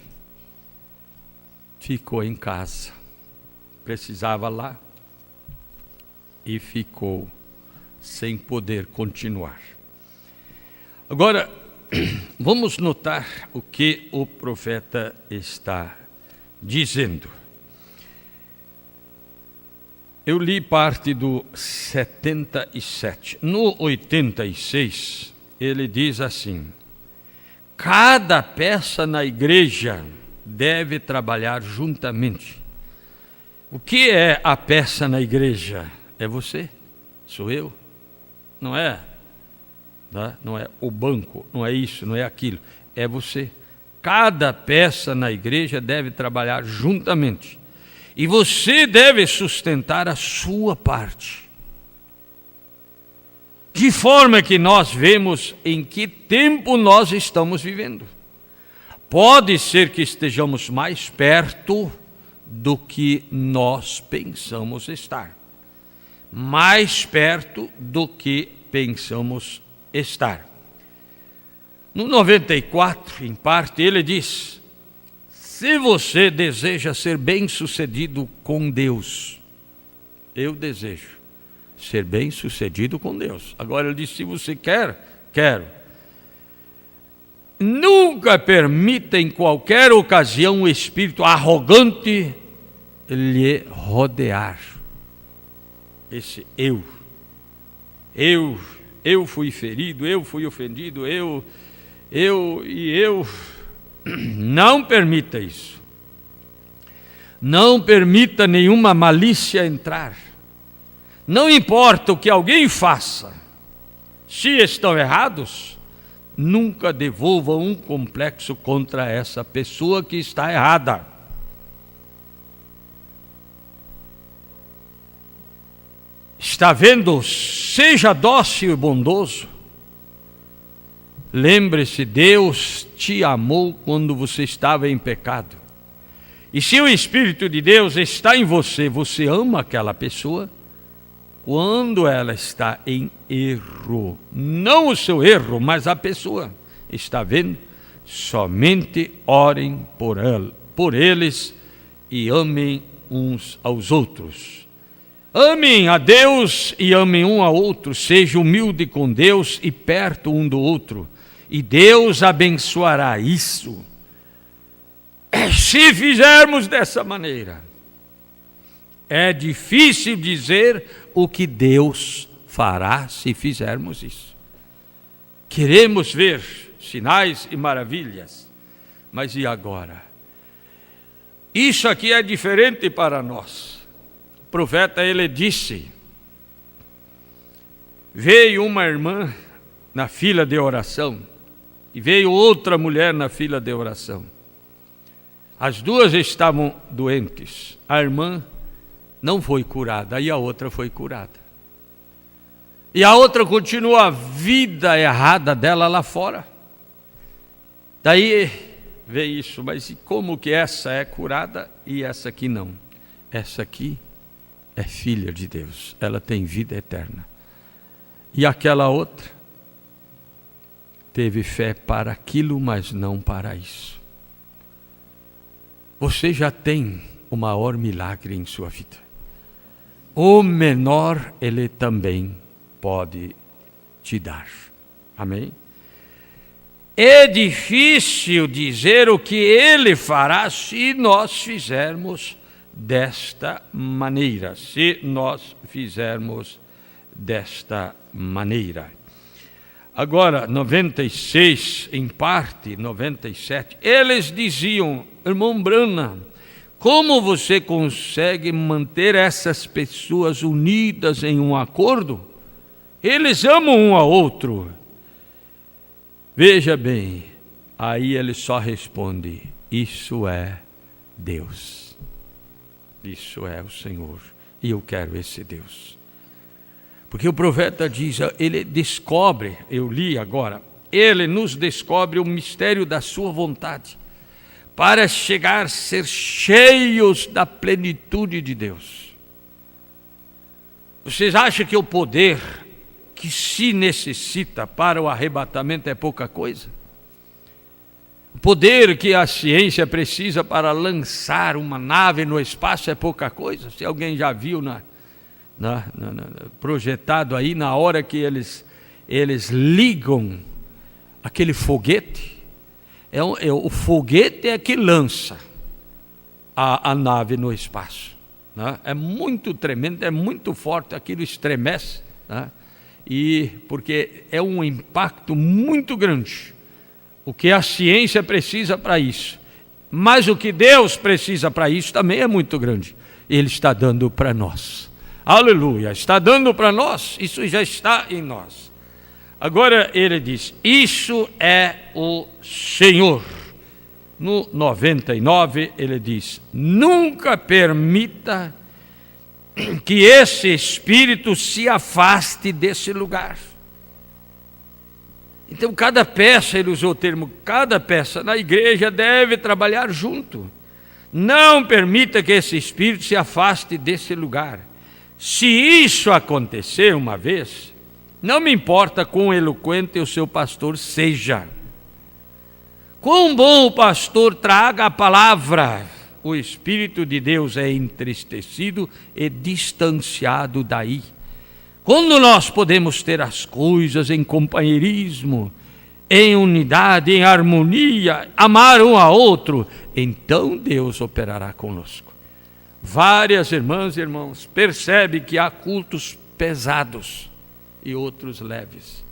ficou em casa. Precisava lá e ficou sem poder continuar. Agora, vamos notar o que o profeta está dizendo. Eu li parte do 77. No 86, ele diz assim: cada peça na igreja deve trabalhar juntamente. O que é a peça na igreja? É você, sou eu, não é? Não é o banco, não é isso, não é aquilo, é você. Cada peça na igreja deve trabalhar juntamente. E você deve sustentar a sua parte. De forma que nós vemos em que tempo nós estamos vivendo. Pode ser que estejamos mais perto do que nós pensamos estar. Mais perto do que pensamos estar. No 94, em parte, ele diz: se você deseja ser bem-sucedido com Deus, eu desejo ser bem-sucedido com Deus. Agora ele diz: se você quer, quero. Nunca permita em qualquer ocasião o espírito arrogante lhe rodear. Esse eu fui ferido, eu fui ofendido, eu. Não permita isso. Não permita nenhuma malícia entrar. Não importa o que alguém faça, se estão errados, nunca devolva um complexo contra essa pessoa que está errada. Está vendo? Seja dócil e bondoso. Lembre-se, Deus te amou quando você estava em pecado. E se o Espírito de Deus está em você, você ama aquela pessoa quando ela está em erro. Não o seu erro, mas a pessoa. Está vendo? Somente orem por eles e amem uns aos outros. Amem a Deus e amem um ao outro. Seja humilde com Deus e perto um do outro. E Deus abençoará isso. Se fizermos dessa maneira, é difícil dizer o que Deus fará se fizermos isso. Queremos ver sinais e maravilhas, mas e agora? Isso aqui é diferente para nós. O profeta, ele disse, veio uma irmã na fila de oração e veio outra mulher na fila de oração. As duas estavam doentes. A irmã não foi curada e a outra foi curada. E a outra continua a vida errada dela lá fora. Daí vê isso, mas e como que essa é curada e essa aqui não? Essa aqui é filha de Deus, ela tem vida eterna. E aquela outra teve fé para aquilo, mas não para isso. Você já tem o maior milagre em sua vida. O menor ele também pode te dar. Amém? É difícil dizer o que ele fará se nós fizermos desta maneira. Se nós fizermos desta maneira. Agora, 96, em parte, 97, eles diziam, irmão Branham, como você consegue manter essas pessoas unidas em um acordo? Eles amam um ao outro. Veja bem, aí ele só responde, isso é Deus. Isso é o Senhor, e eu quero esse Deus. Porque o profeta diz, ele descobre, eu li agora, ele nos descobre o mistério da sua vontade, para chegar a ser cheios da plenitude de Deus. Vocês acham que o poder que se necessita para o arrebatamento é pouca coisa? O poder que a ciência precisa para lançar uma nave no espaço é pouca coisa? Se alguém já viu projetado aí, na hora que eles ligam aquele foguete, o foguete é que lança a nave no espaço, né? É muito tremendo, é muito forte, aquilo estremece, né? E porque é um impacto muito grande. O que a ciência precisa para isso, mas o que Deus precisa para isso também é muito grande. Ele está dando para nós. Aleluia, está dando para nós, isso já está em nós. Agora ele diz, isso é o Senhor. No 99 ele diz, nunca permita que esse espírito se afaste desse lugar. Então cada peça, ele usou o termo, cada peça na igreja deve trabalhar junto. Não permita que esse espírito se afaste desse lugar. Se isso acontecer uma vez, não me importa quão eloquente o seu pastor seja, quão bom o pastor traga a palavra, o Espírito de Deus é entristecido e distanciado daí. Quando nós podemos ter as coisas em companheirismo, em unidade, em harmonia, amar um ao outro, então Deus operará conosco. Várias irmãs e irmãos percebem que há cultos pesados e outros leves.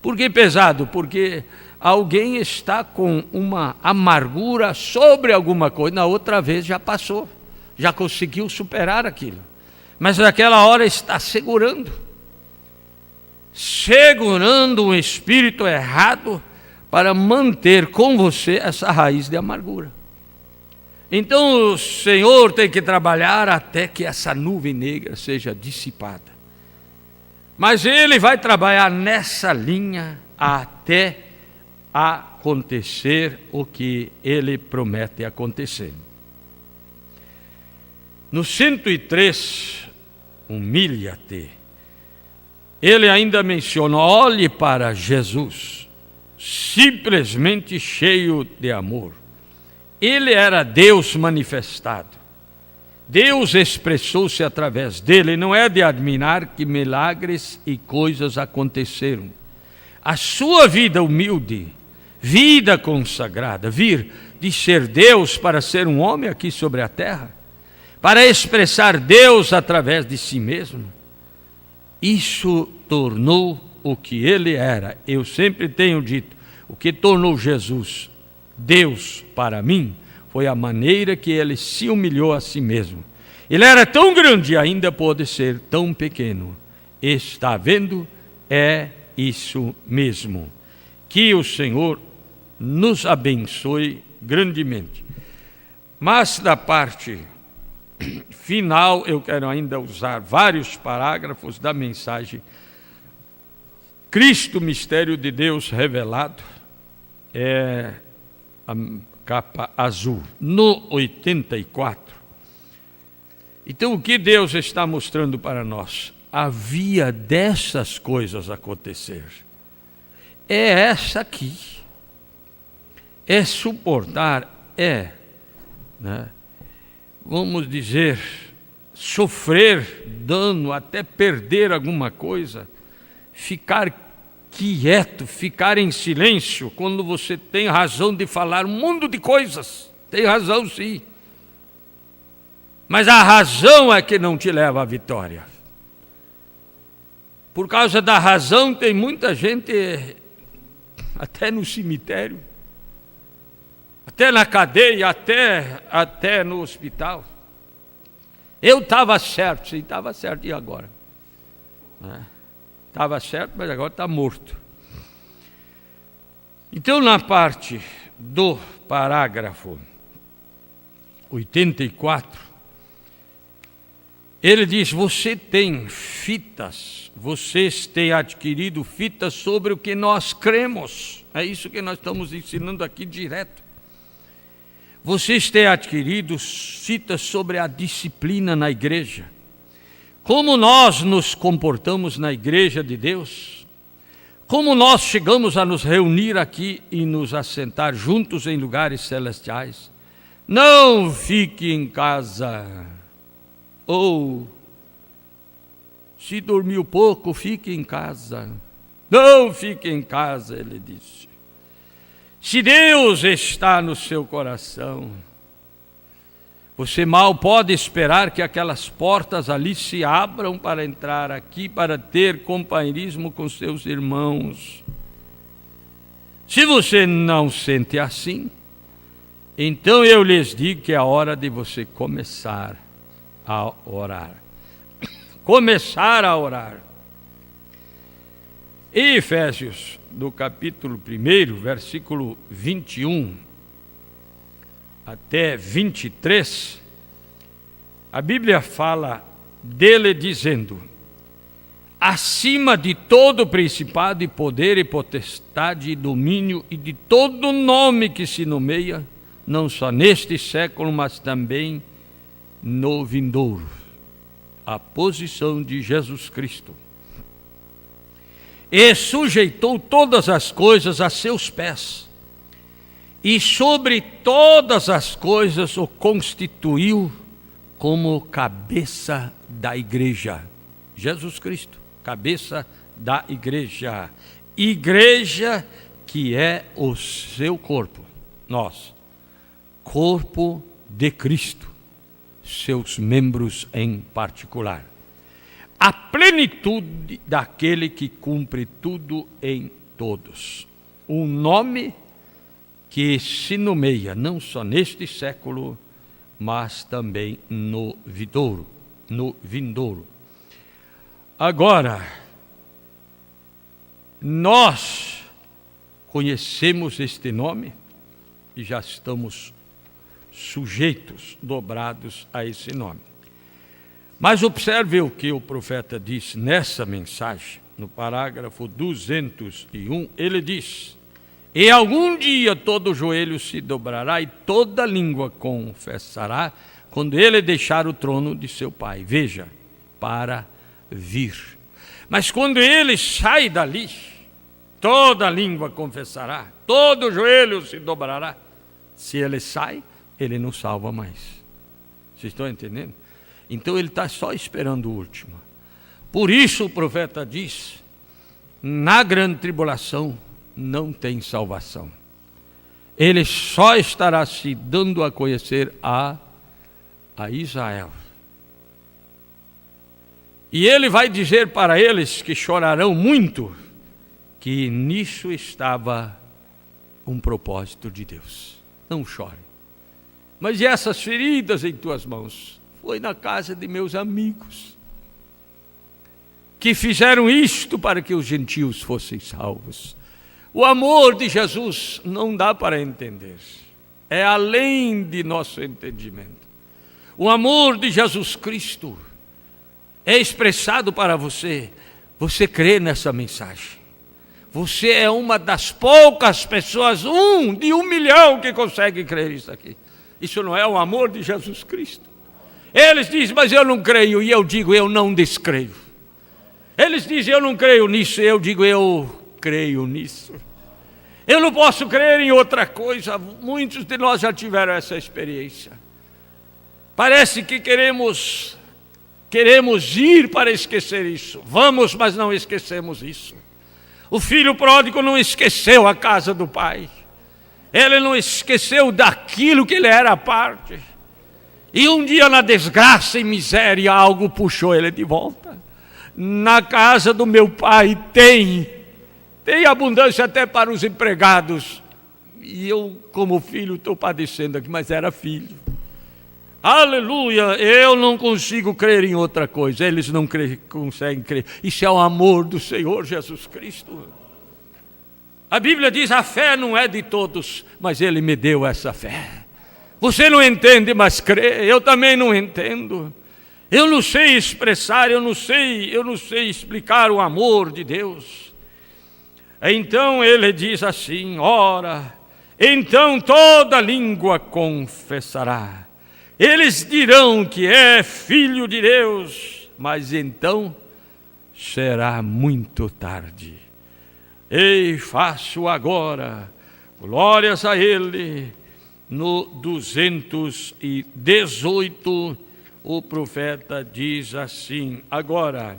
Por que pesado? Porque alguém está com uma amargura sobre alguma coisa, na outra vez já passou, já conseguiu superar aquilo, mas naquela hora está segurando um espírito errado para manter com você essa raiz de amargura. Então o Senhor tem que trabalhar até que essa nuvem negra seja dissipada. Mas Ele vai trabalhar nessa linha até acontecer o que Ele promete acontecer. No 103, humilha-te. Ele ainda menciona, olhe para Jesus, simplesmente cheio de amor. Ele era Deus manifestado. Deus expressou-se através dele. Não é de admirar que milagres e coisas aconteceram. A sua vida humilde, vida consagrada, vir de ser Deus para ser um homem aqui sobre a terra, para expressar Deus através de si mesmo, isso tornou o que ele era. Eu sempre tenho dito, o que tornou Jesus Deus para mim foi a maneira que ele se humilhou a si mesmo. Ele era tão grande e ainda pôde ser tão pequeno. Está vendo? É isso mesmo. Que o Senhor nos abençoe grandemente. Mas da parte final, eu quero ainda usar vários parágrafos da mensagem Cristo, mistério de Deus revelado, é a capa azul, no 84. Então, o que Deus está mostrando para nós? Havia dessas coisas acontecer. É essa aqui. É suportar, né? Vamos dizer, sofrer dano, até perder alguma coisa, ficar quieto, ficar em silêncio, quando você tem razão de falar um mundo de coisas. Tem razão, sim. Mas a razão é que não te leva à vitória. Por causa da razão, tem muita gente até no cemitério, até na cadeia, até no hospital. Eu estava certo, sim, estava certo, e agora? Estava certo, mas agora está morto. Então, na parte do parágrafo 84, ele diz, você tem fitas, vocês têm adquirido fitas sobre o que nós cremos. É isso que nós estamos ensinando aqui direto. Vocês têm adquirido fitas sobre a disciplina na igreja. Como nós nos comportamos na igreja de Deus, como nós chegamos a nos reunir aqui e nos assentar juntos em lugares celestiais. Não fique em casa, ou se dormiu pouco, fique em casa. Não fique em casa, ele disse. Se Deus está no seu coração, você mal pode esperar que aquelas portas ali se abram para entrar aqui, para ter companheirismo com seus irmãos. Se você não sente assim, então eu lhes digo que é a hora de você começar a orar. Começar a orar. Em Efésios, no capítulo 1, versículo 21 até 23, a Bíblia fala dele dizendo, acima de todo principado e poder e potestade e domínio e de todo nome que se nomeia, não só neste século, mas também no vindouro, a posição de Jesus Cristo. E sujeitou todas as coisas a seus pés, e sobre todas as coisas o constituiu como cabeça da igreja. Jesus Cristo, cabeça da igreja. Igreja que é o seu corpo, nós, corpo de Cristo, seus membros em particular. A plenitude daquele que cumpre tudo em todos. Um nome que se nomeia não só neste século, mas também no vindouro. Agora, nós conhecemos este nome e já estamos sujeitos, dobrados a esse nome. Mas observe o que o profeta disse nessa mensagem, no parágrafo 201, ele diz, e algum dia todo joelho se dobrará e toda língua confessará quando ele deixar o trono de seu pai. Veja, para vir. Mas quando ele sai dali, toda língua confessará, todo joelho se dobrará. Se ele sai, ele não salva mais. Vocês estão entendendo? Então ele está só esperando o último. Por isso o profeta diz: na grande tribulação não tem salvação. Ele só estará se dando a conhecer a Israel. E ele vai dizer para eles que chorarão muito, que nisso estava um propósito de Deus. Não chore. Mas e essas feridas em tuas mãos? Foi na casa de meus amigos que fizeram isto para que os gentios fossem salvos. O amor de Jesus não dá para entender. É além de nosso entendimento. O amor de Jesus Cristo é expressado para você. Você crê nessa mensagem. Você é uma das poucas pessoas, de 1 milhão que consegue crer isso aqui. Isso não é o amor de Jesus Cristo. Eles dizem, mas eu não creio. E eu digo, eu não descreio. Eles dizem, eu não creio nisso. Eu digo, eu creio nisso. Eu não posso crer em outra coisa. Muitos de nós já tiveram essa experiência. Parece que queremos ir para esquecer isso. Vamos, mas não esquecemos isso. O filho pródigo não esqueceu a casa do pai. Ele não esqueceu daquilo que ele era a parte. E um dia, na desgraça e miséria, algo puxou ele de volta. Na casa do meu pai tem abundância até para os empregados. E eu, como filho, estou padecendo aqui, mas era filho. Aleluia, eu não consigo crer em outra coisa. Eles não conseguem crer. Isso é o amor do Senhor Jesus Cristo. A Bíblia diz, a fé não é de todos, mas Ele me deu essa fé. Você não entende, mas crê. Eu também não entendo. Eu não sei expressar, eu não sei explicar o amor de Deus. Então ele diz assim, ora, então toda língua confessará. Eles dirão que é filho de Deus, mas então será muito tarde. Ei, faço agora glórias a Ele. No 218, o profeta diz assim, agora,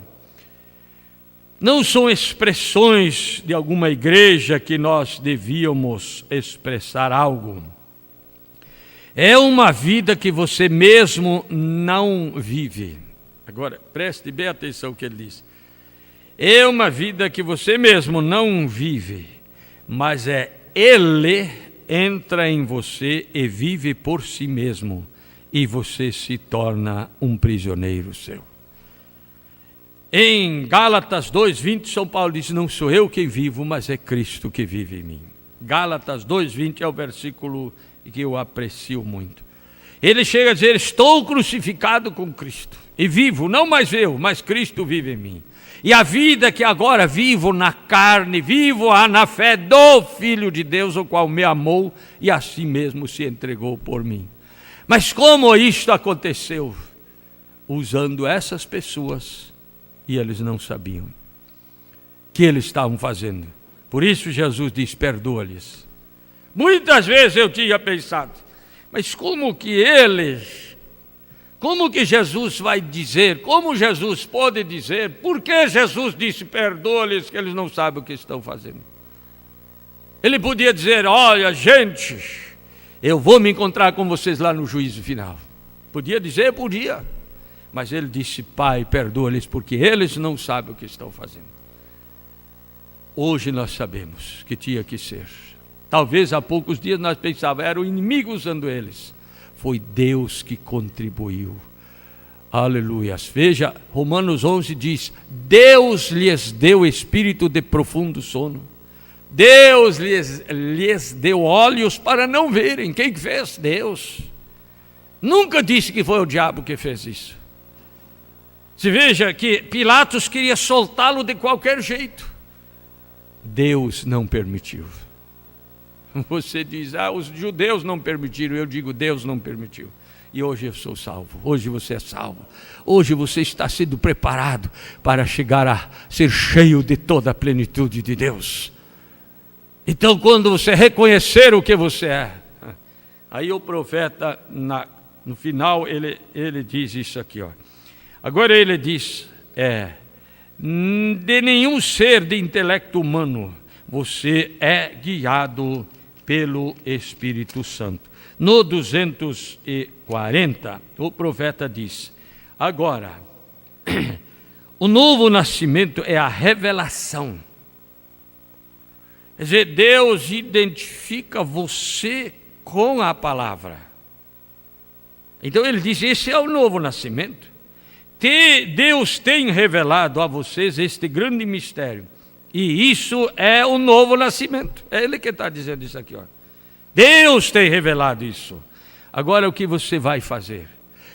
não são expressões de alguma igreja que nós devíamos expressar algo. É uma vida que você mesmo não vive. Agora, preste bem atenção no que ele diz. É uma vida que você mesmo não vive, mas Ele entra em você e vive por si mesmo, e você se torna um prisioneiro seu. Em Gálatas 2:20, São Paulo diz, não sou eu quem vivo, mas é Cristo que vive em mim. Gálatas 2:20 é o versículo que eu aprecio muito. Ele chega a dizer, estou crucificado com Cristo, e vivo, não mais eu, mas Cristo vive em mim. E a vida que agora vivo na carne, vivo na fé do Filho de Deus, o qual me amou e a si mesmo se entregou por mim. Mas como isto aconteceu? Usando essas pessoas, e eles não sabiam o que eles estavam fazendo. Por isso Jesus diz, perdoa-lhes. Muitas vezes eu tinha pensado, mas como que Jesus vai dizer, como Jesus pode dizer, por que Jesus disse, perdoa-lhes que eles não sabem o que estão fazendo? Ele podia dizer, olha gente, eu vou me encontrar com vocês lá no juízo final. Podia dizer, podia. Mas ele disse, Pai, perdoa-lhes porque eles não sabem o que estão fazendo. Hoje nós sabemos que tinha que ser. Talvez há poucos dias nós pensávamos, era o inimigo usando eles. Foi Deus que contribuiu. Aleluia. Veja, Romanos 11 diz, Deus lhes deu espírito de profundo sono. Deus lhes deu olhos para não verem. Quem fez? Deus. Nunca disse que foi o diabo que fez isso. Se veja que Pilatos queria soltá-lo de qualquer jeito. Deus não permitiu. Você diz, os judeus não permitiram. Eu digo, Deus não permitiu. e hoje eu sou salvo, hoje você é salvo, hoje você está sendo preparado para chegar a ser cheio de toda a plenitude de Deus. Então, quando você reconhecer o que você é, aí o profeta, no final, ele diz isso aqui, ó. Agora ele diz, de nenhum ser de intelecto humano, você é guiado pelo Espírito Santo. No 240, o profeta diz, agora, o novo nascimento é a revelação. Quer dizer, Deus identifica você com a palavra. Então ele diz, esse é o novo nascimento. Deus tem revelado a vocês este grande mistério. E isso é o novo nascimento. É ele que está dizendo isso aqui, ó. Deus tem revelado isso. Agora o que você vai fazer?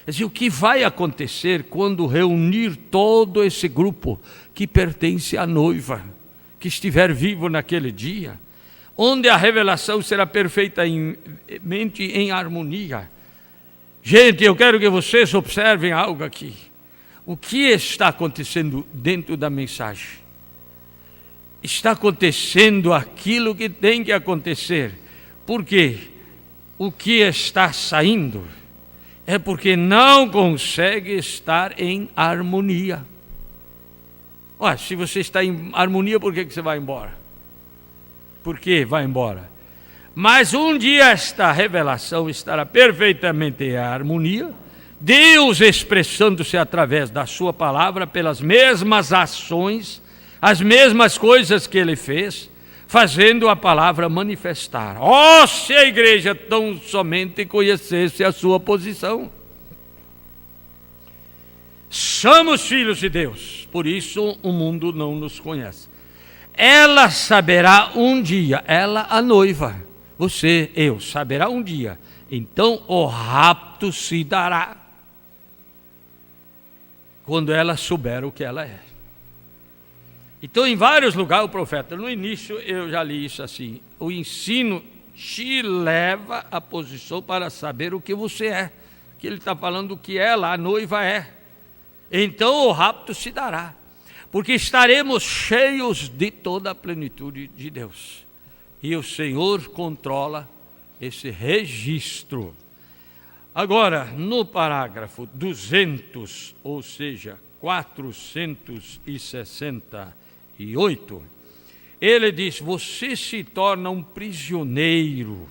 Quer dizer, o que vai acontecer quando reunir todo esse grupo que pertence à noiva, que estiver vivo naquele dia, onde a revelação será perfeitamente em harmonia. Gente, eu quero que vocês observem algo aqui. O que está acontecendo dentro da mensagem? Está acontecendo aquilo que tem que acontecer. Por quê? O que está saindo é porque não consegue estar em harmonia. Olha, se você está em harmonia, por que você vai embora? Por que vai embora? Mas um dia esta revelação estará perfeitamente em harmonia, Deus expressando-se através da sua palavra, pelas mesmas ações, as mesmas coisas que ele fez, fazendo a palavra manifestar. Oh, se a igreja tão somente conhecesse a sua posição. Somos filhos de Deus, por isso o mundo não nos conhece. Ela saberá um dia, ela a noiva, você, eu, saberá um dia, então o rapto se dará, quando ela souber o que ela é. Então, em vários lugares, o profeta, no início eu já li isso assim, o ensino te leva à posição para saber o que você é, que ele está falando o que ela, a noiva, é. Então o rapto se dará, porque estaremos cheios de toda a plenitude de Deus. E o Senhor controla esse registro. Agora, no parágrafo 200, ou seja, 468, ele diz, você se torna um prisioneiro,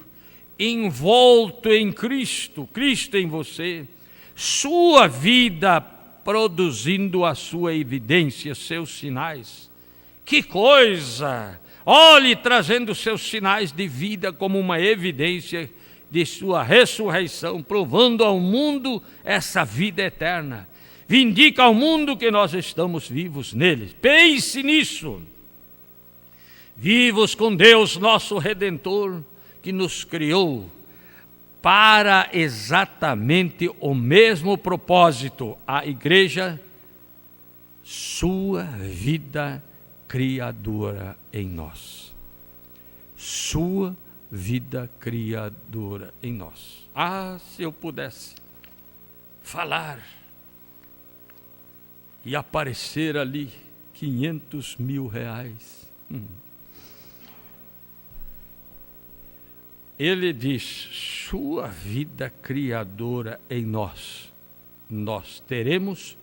envolto em Cristo, Cristo em você, sua vida produzindo a sua evidência, seus sinais. Que coisa! Olhe, trazendo seus sinais de vida como uma evidência de sua ressurreição, provando ao mundo essa vida eterna. Vindica ao mundo que nós estamos vivos nele. Pense nisso. Vivos com Deus, nosso Redentor, que nos criou para exatamente o mesmo propósito, a igreja, sua vida criadora em nós. Sua vida criadora em nós. Ah, se eu pudesse falar e aparecer ali 500 mil reais. Ele diz, sua vida criadora em nós. Nós teremos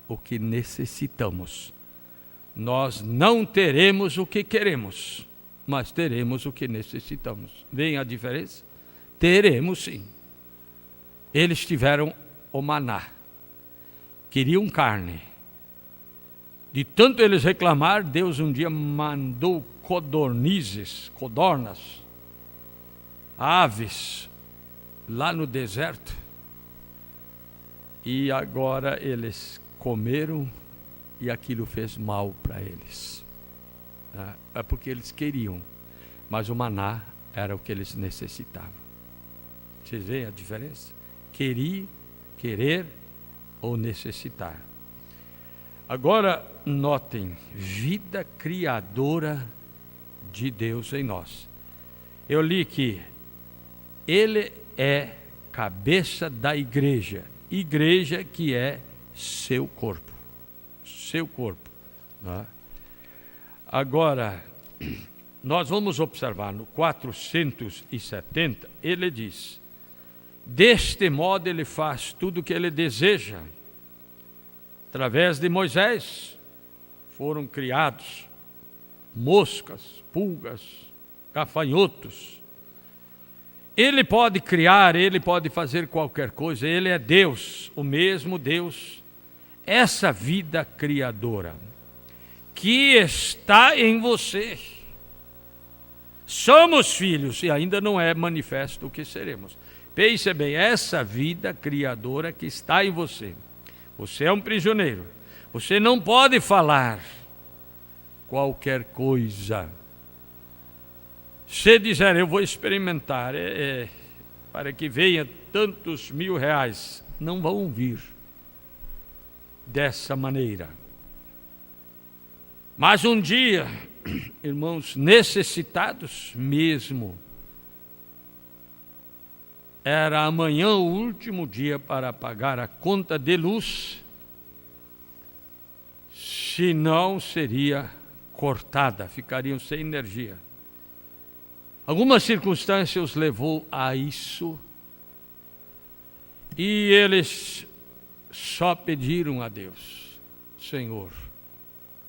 o que necessitamos. Nós não teremos o que queremos, mas teremos o que necessitamos. Vem a diferença? Teremos sim. Eles tiveram o maná. Queriam carne. De tanto eles reclamar, Deus um dia mandou codornizes, codornas, aves, lá no deserto. E agora eles comeram e aquilo fez mal para eles. É porque eles queriam, mas o maná era o que eles necessitavam. Vocês veem a diferença? Querer ou necessitar. Agora, notem, vida criadora de Deus em nós. Eu li que Ele é cabeça da igreja. Igreja que é seu corpo. Seu corpo. Né? Agora, nós vamos observar no 470, ele diz: deste modo ele faz tudo o que ele deseja. Através de Moisés foram criados moscas, pulgas, gafanhotos. Ele pode criar, ele pode fazer qualquer coisa, ele é Deus, o mesmo Deus. Essa vida criadora que está em você. Somos filhos e ainda não é manifesto o que seremos. Pense bem, essa vida criadora que está em você. Você é um prisioneiro. Você não pode falar qualquer coisa. Se dizer, eu vou experimentar, para que venha tantos R$1.000, não vão vir dessa maneira. Mas um dia, irmãos, necessitados mesmo, era amanhã o último dia para pagar a conta de luz, senão seria cortada, ficariam sem energia. Algumas circunstâncias os levou a isso, e eles só pediram a Deus: Senhor,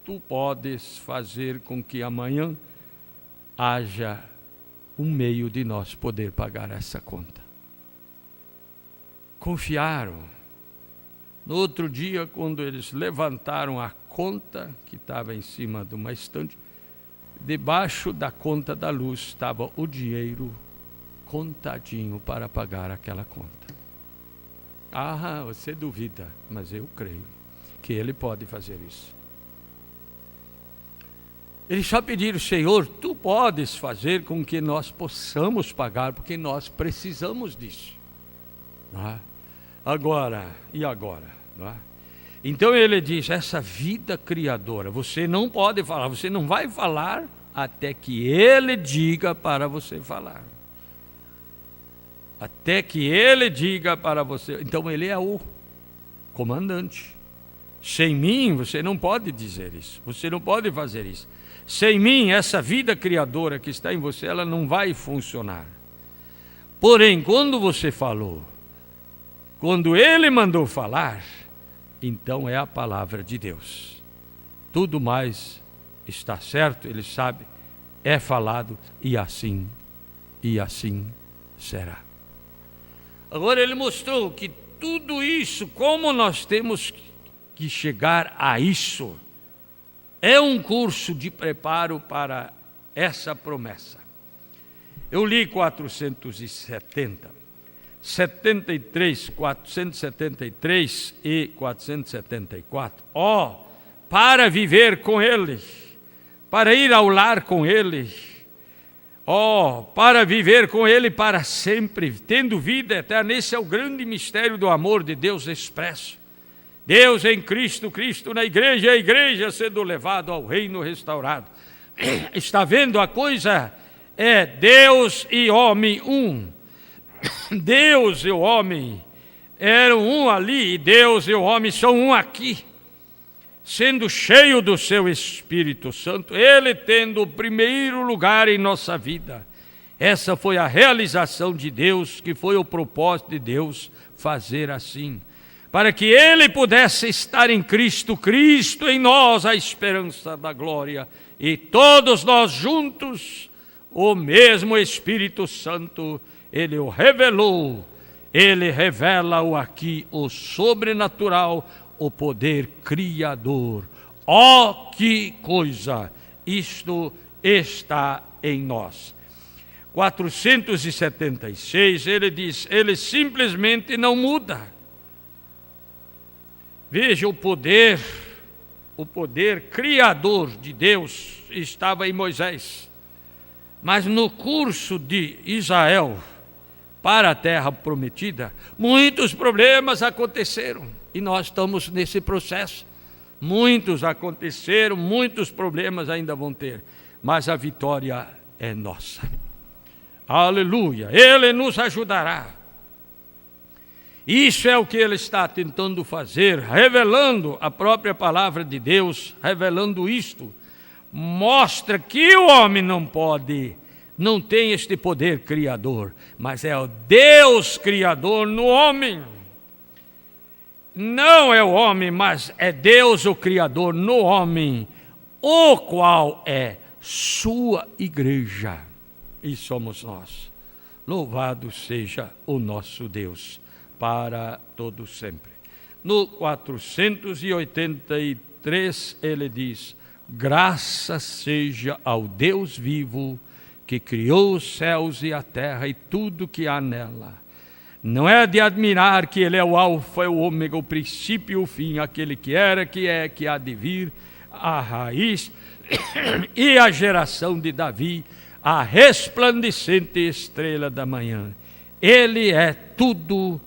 Tu podes fazer com que amanhã haja um meio de nós poder pagar essa conta. Confiaram. No outro dia, quando eles levantaram a conta que estava em cima de uma estante, debaixo da conta da luz estava o dinheiro contadinho para pagar aquela conta. Ah, você duvida, mas eu creio que Ele pode fazer isso. Eles só pediram: Senhor, Tu podes fazer com que nós possamos pagar, porque nós precisamos disso. Não é? Agora, e agora? Não é? Então ele diz: essa vida criadora, você não pode falar, você não vai falar até que Ele diga para você falar. Até que Ele diga para você. Então Ele é o comandante. Sem mim você não pode dizer isso, você não pode fazer isso. Sem mim, essa vida criadora que está em você, ela não vai funcionar. Porém, quando você falou, quando Ele mandou falar, então é a palavra de Deus. Tudo mais está certo, Ele sabe, é falado, e assim será. Agora Ele mostrou que tudo isso, como nós temos que chegar a isso, é um curso de preparo para essa promessa. Eu li 470, 73, 473 e 474. Para viver com Ele, para ir ao lar com Ele, para viver com Ele para sempre, tendo vida eterna. Esse é o grande mistério do amor de Deus expresso. Deus em Cristo, Cristo na igreja, a igreja sendo levado ao reino restaurado. Está vendo a coisa? É Deus e homem um. Deus e o homem eram um ali, e Deus e o homem são um aqui. Sendo cheio do seu Espírito Santo, Ele tendo o primeiro lugar em nossa vida. Essa foi a realização de Deus, que foi o propósito de Deus fazer assim. Para que Ele pudesse estar em Cristo, Cristo em nós, a esperança da glória, e todos nós juntos, o mesmo Espírito Santo, Ele o revelou, Ele revela-o aqui, o sobrenatural, o poder criador. Que coisa! Isto está em nós. 476, ele diz, Ele simplesmente não muda. Veja, o poder criador de Deus estava em Moisés. Mas no curso de Israel para a terra prometida, muitos problemas aconteceram. E nós estamos nesse processo. Muitos aconteceram, muitos problemas ainda vão ter. Mas a vitória é nossa. Aleluia! Ele nos ajudará. Isso é o que ele está tentando fazer, revelando a própria palavra de Deus, revelando isto. Mostra que o homem não tem este poder criador, mas é o Deus criador no homem. Não é o homem, mas é Deus o criador no homem, o qual é sua igreja, e somos nós. Louvado seja o nosso Deus, para todo sempre. No 483 ele diz: graças seja ao Deus vivo, que criou os céus e a terra e tudo que há nela. Não é de admirar que ele é o alfa e o ômega, o princípio e o fim, aquele que era, que é, que há de vir, a raiz e a geração de Davi, a resplandecente estrela da manhã. Ele é tudo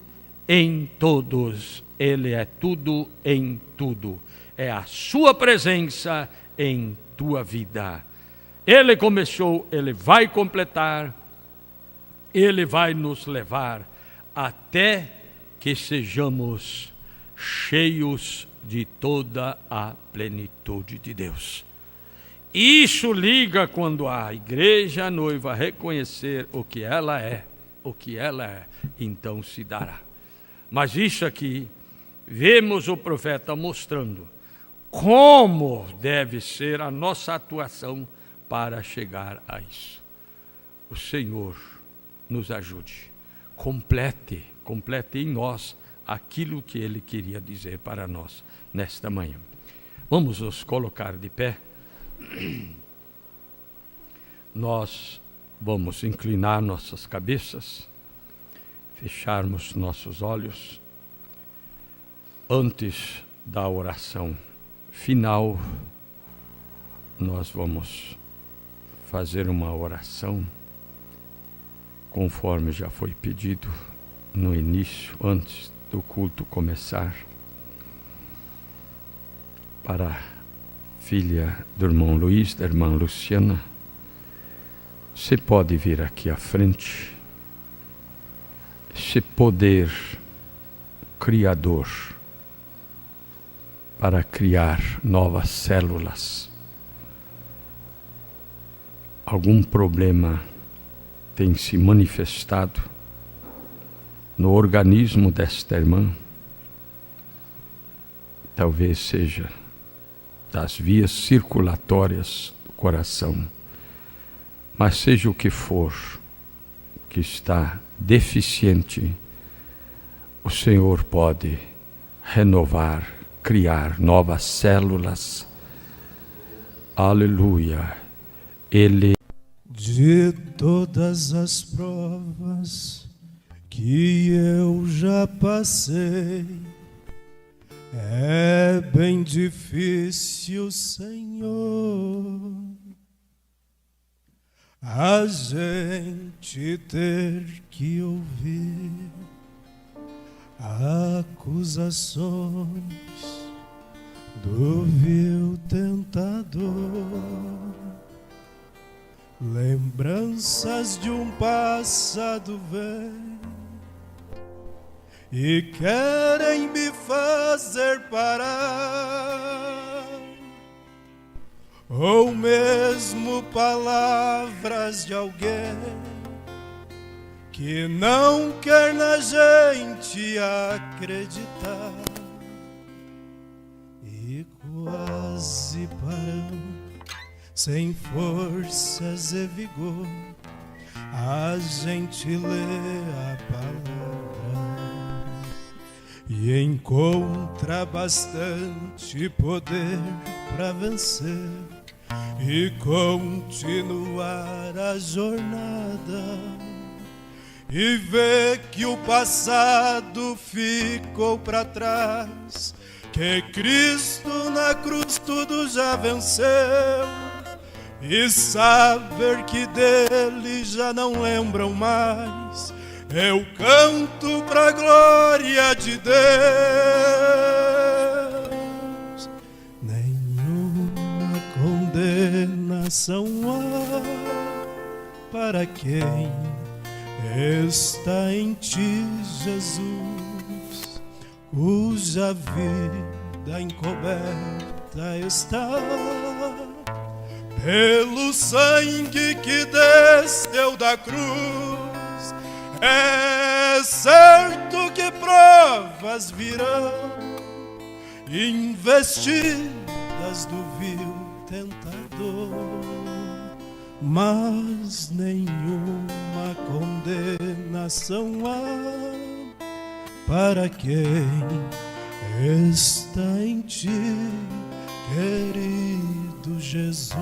em todos, ele é tudo em tudo. É a sua presença em tua vida. Ele começou, ele vai completar, ele vai nos levar até que sejamos cheios de toda a plenitude de Deus. Isso liga quando a igreja, a noiva, reconhecer o que ela é, então se dará. Mas isso aqui, vemos o profeta mostrando como deve ser a nossa atuação para chegar a isso. O Senhor nos ajude, complete em nós aquilo que Ele queria dizer para nós nesta manhã. Vamos nos colocar de pé. Nós vamos inclinar nossas cabeças, fecharmos nossos olhos. Antes da oração final, nós vamos fazer uma oração conforme já foi pedido no início, antes do culto começar, para a filha do irmão Luiz, da irmã Luciana. Você pode vir aqui à frente. Esse poder criador para criar novas células. Algum problema tem se manifestado no organismo desta irmã, talvez seja das vias circulatórias do coração, mas seja o que for que está deficiente, o Senhor pode renovar, criar novas células. Aleluia. Ele de todas as provas que eu já passei, é bem difícil, Senhor, a gente ter que ouvir acusações do vil tentador, lembranças de um passado velho, e querem me fazer parar, ou mesmo palavras de alguém que não quer na gente acreditar, e quase paramos sem forças e vigor, a gente lê a palavra e encontra bastante poder para vencer e continuar a jornada, e vê que o passado ficou para trás, que Cristo na cruz tudo já venceu, e saber que dele já não lembram mais, eu canto pra glória de Deus. Nenhuma condenação há para quem está em ti, Jesus. cuja vida encoberta está pelo sangue que desceu da cruz. É certo que provas virão, investidas do vil tentador, mas nenhuma condenação há para quem está em ti, querido Jesus.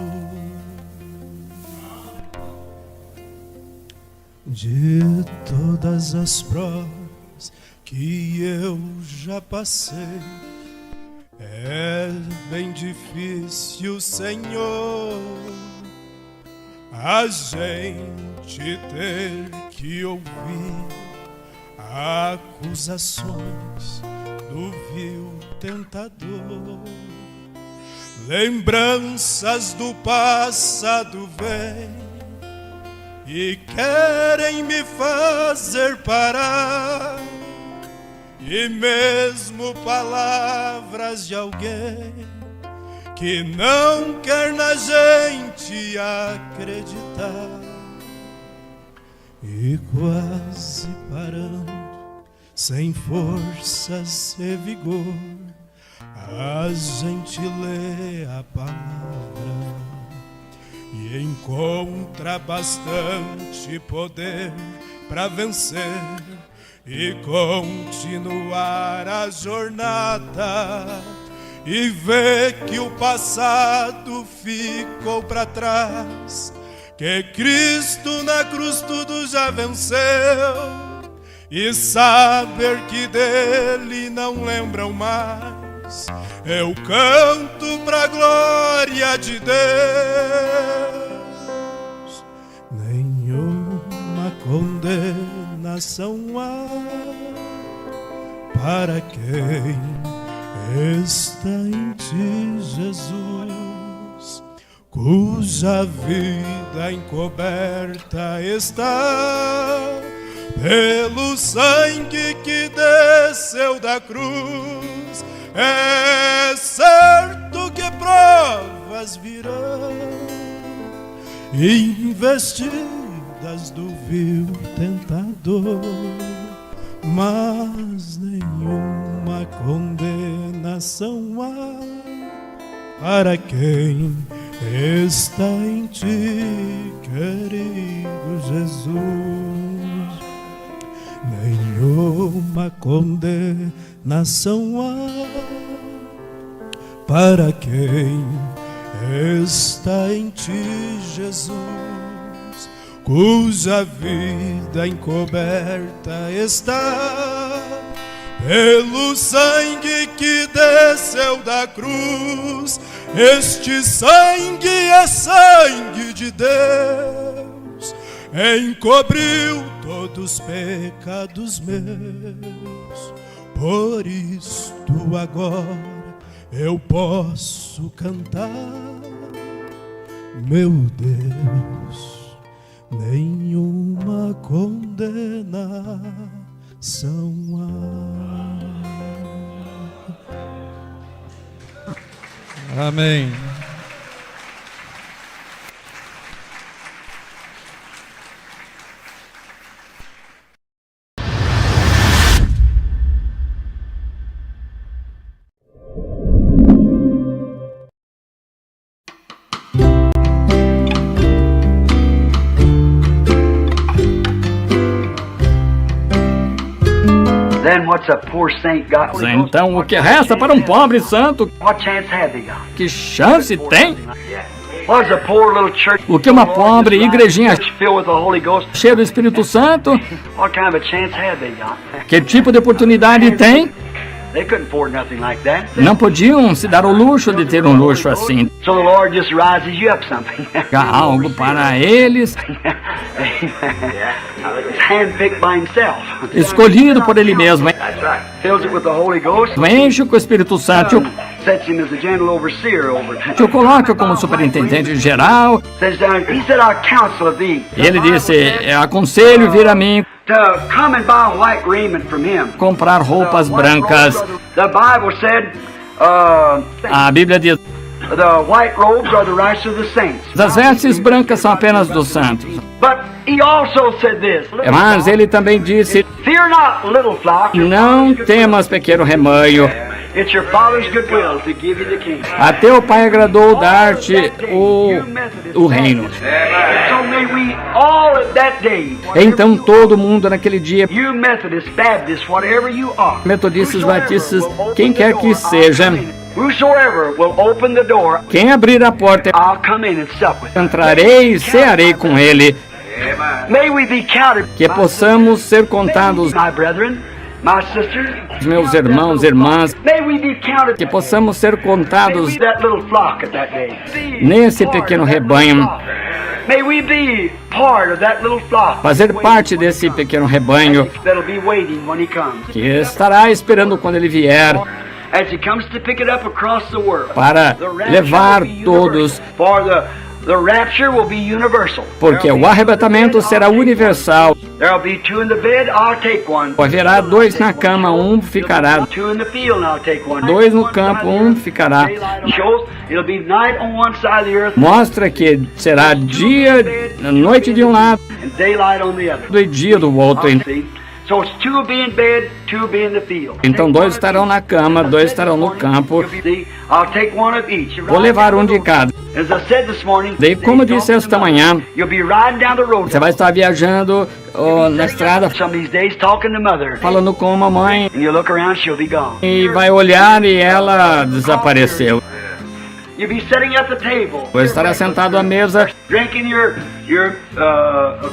De todas as provas que eu já passei, é bem difícil, Senhor, a gente ter que ouvir acusações do vil tentador. Lembranças do passado vêm e querem me fazer parar, e mesmo palavras de alguém que não quer na gente acreditar. E quase parando, sem forças e vigor, a gente lê a palavra e encontra bastante poder para vencer e continuar a jornada, e ver que o passado ficou para trás, que Cristo na cruz tudo já venceu, e saber que dele não lembram mais. Eu canto pra glória de Deus. Nenhuma condenação há para quem está em ti, Jesus, cuja vida encoberta está pelo sangue que desceu da cruz. É certo que provas virão, investidas do vil tentador, mas nenhuma condenação há para quem está em ti, querido Jesus. Nenhuma condenação há para quem está em ti, Jesus, cuja vida encoberta está pelo sangue que desceu da cruz. Este sangue é sangue de Deus, encobriu todos os pecados meus. Por isto agora eu posso cantar, meu Deus, nenhuma condenação há. Amém. Então, o que resta para um pobre santo? Que chance tem? O que uma pobre igrejinha cheia do Espírito Santo? Que tipo de oportunidade tem? Não podiam se dar o luxo de ter um luxo assim. Há algo para eles. Escolhido por ele mesmo. Enche com o Espírito Santo. sets him as the general overseer over. Que o coloca como superintendente geral. Says, he said, I counsel of thee. E ele disse, aconselho vir a mim To come and buy white raiment from him. comprar roupas brancas. The Bible said, A Bíblia diz, the white robes are the rights of the saints. as vestes brancas são apenas dos santos. But he also said this. Mas ele também disse, Fear not, little flock. não temas, pequeno rebanho. It's your Father's good will to give you the kingdom. A teu Pai agradou dar-te o reino. So may we all at that day, Então todo mundo naquele dia, you Methodists, Baptists, whatever you are, metodistas, batistas, quem quer que seja, whosoever will open the door, quem abrir a porta, I'll come in and sup with him. entrarei e cearei com ele. May we be counted, Que possamos ser contados, my brethren, my sisters. meus irmãos, irmãs, May we be counted, que possamos ser contados that little flock at that day. nesse pequeno rebanho, May we be part of that little flock fazer parte desse pequeno rebanho that'll be waiting when he comes. que estará esperando quando ele vier As he comes to pick it up across the world. para The rapture levar will be todos, universal. For the rapture will be universal. porque o arrebatamento será universal. There'll be two in the bed, I'll take one. Haverá dois na cama, um ficará, Two in the field, I'll take one. dois no campo, um ficará. Shows it'll be night on one side of the earth Mostra que será dia, noite de um lado and daylight on the other. e dia do outro. See? So it's two will be in bed, two will be in the field. Então dois estarão na cama, dois estarão no campo. See, I'll take one of each. Vou levar um de cada. As I said this morning, Daí, como disse esta manhã, you'll be riding down the road você vai estar viajando na estrada, some of these days talking to mother. falando com a mamãe, And you look around, she'll be gone. e vai olhar e ela desapareceu. You'll be sitting at the table, Vou estar sentado à mesa, drinking your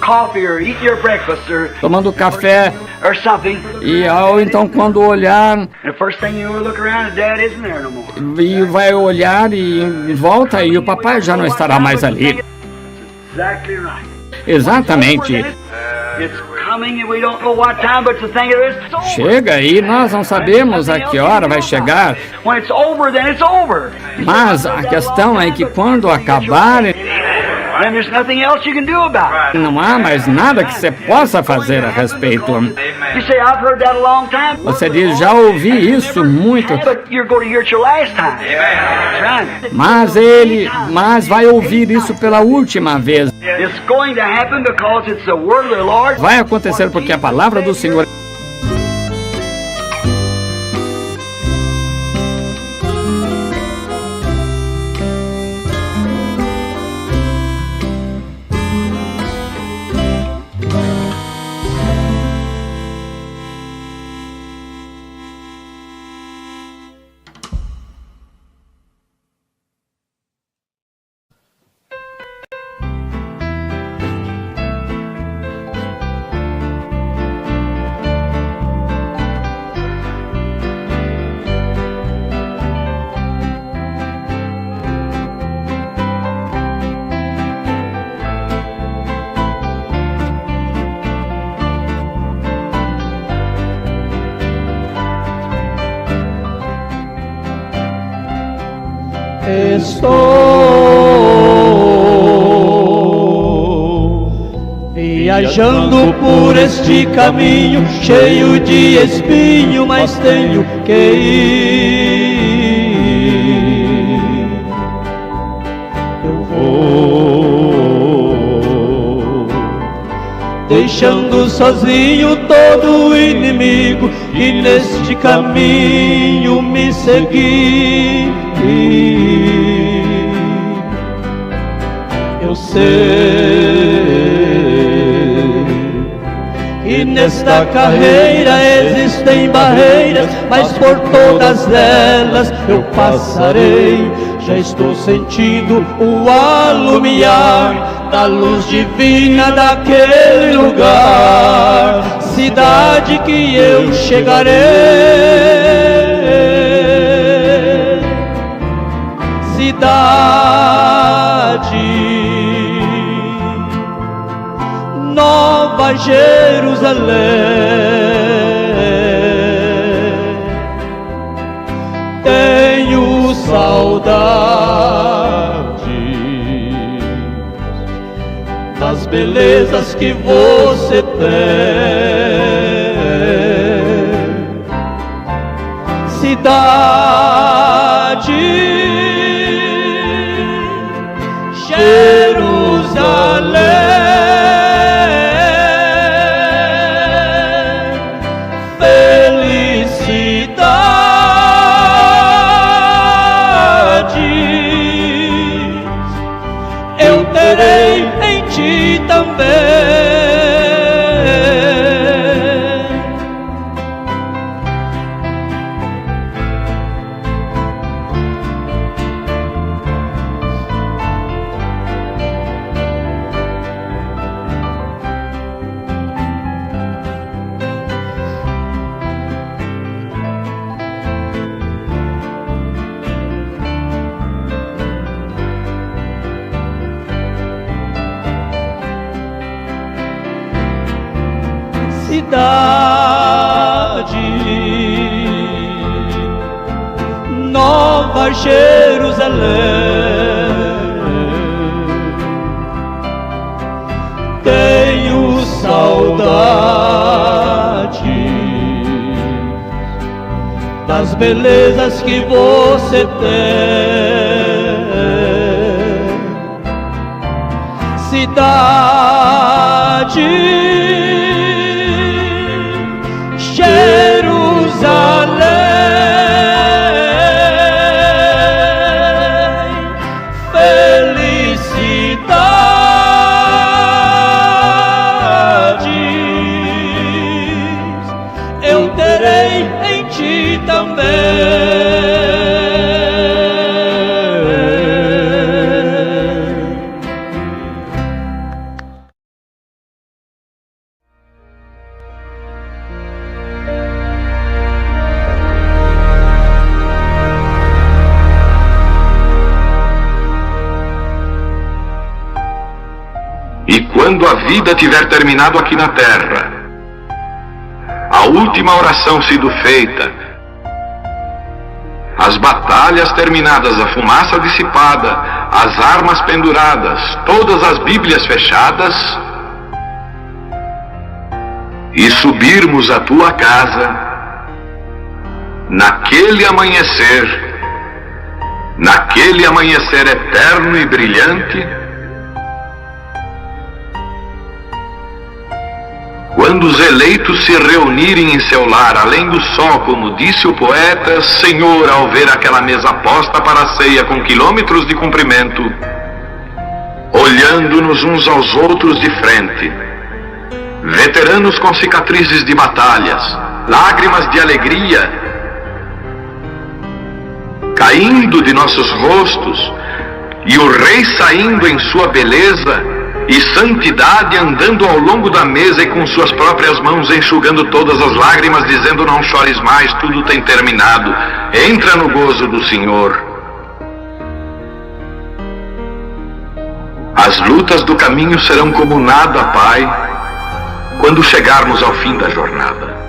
coffee or eating your breakfast tomando café, or something. e então quando olhar, And the first thing you will look around, and Dad isn't there no more. e vai olhar e volta e o papai já não estará mais ali. Exactly right. Exatamente. It's coming and we don't know what time, but the thing is, it's over. Chega aí, nós não sabemos a que hora vai chegar, When it's over, then it's over. mas a questão é que quando acabar, Then there's nothing else you can do about it. não há mais nada que você possa fazer a respeito. You say, I've heard that a long time. Você diz, já ouvi isso muito, But you're going to hear it your last time. That's right. mas vai ouvir isso pela última vez. It's going to happen because it's the word of the Lord. Vai acontecer porque a palavra do Senhor. Estou viajando por este caminho cheio de espinho, mas tenho que ir. Eu vou deixando sozinho todo o inimigo que neste caminho me seguir. Eu sei que nesta carreira existem barreiras, mas por todas elas eu passarei. Já estou sentindo o alumiar da luz divina daquele lugar, cidade que eu chegarei. Cidade, Nova Jerusalém, tenho belezas que você tem. Cidade, Jerusalém, eu terei em ti também. Cidade, Nova Jerusalém, tenho saudade das belezas que você tem. Cidade, Jerusalém, felicidades eu terei em ti também. E quando a vida tiver terminado aqui na terra, a última oração sido feita, as batalhas terminadas, a fumaça dissipada, as armas penduradas, todas as Bíblias fechadas, e subirmos à tua casa, naquele amanhecer eterno e brilhante, quando os eleitos se reunirem em seu lar, além do sol, como disse o poeta, Senhor, ao ver aquela mesa posta para a ceia com quilômetros de comprimento, olhando-nos uns aos outros de frente, veteranos com cicatrizes de batalhas, lágrimas de alegria caindo de nossos rostos, e o Rei saindo em sua beleza e santidade, andando ao longo da mesa e com suas próprias mãos enxugando todas as lágrimas, dizendo: não chores mais, tudo tem terminado, entra no gozo do Senhor. As lutas do caminho serão como nada, Pai, quando chegarmos ao fim da jornada.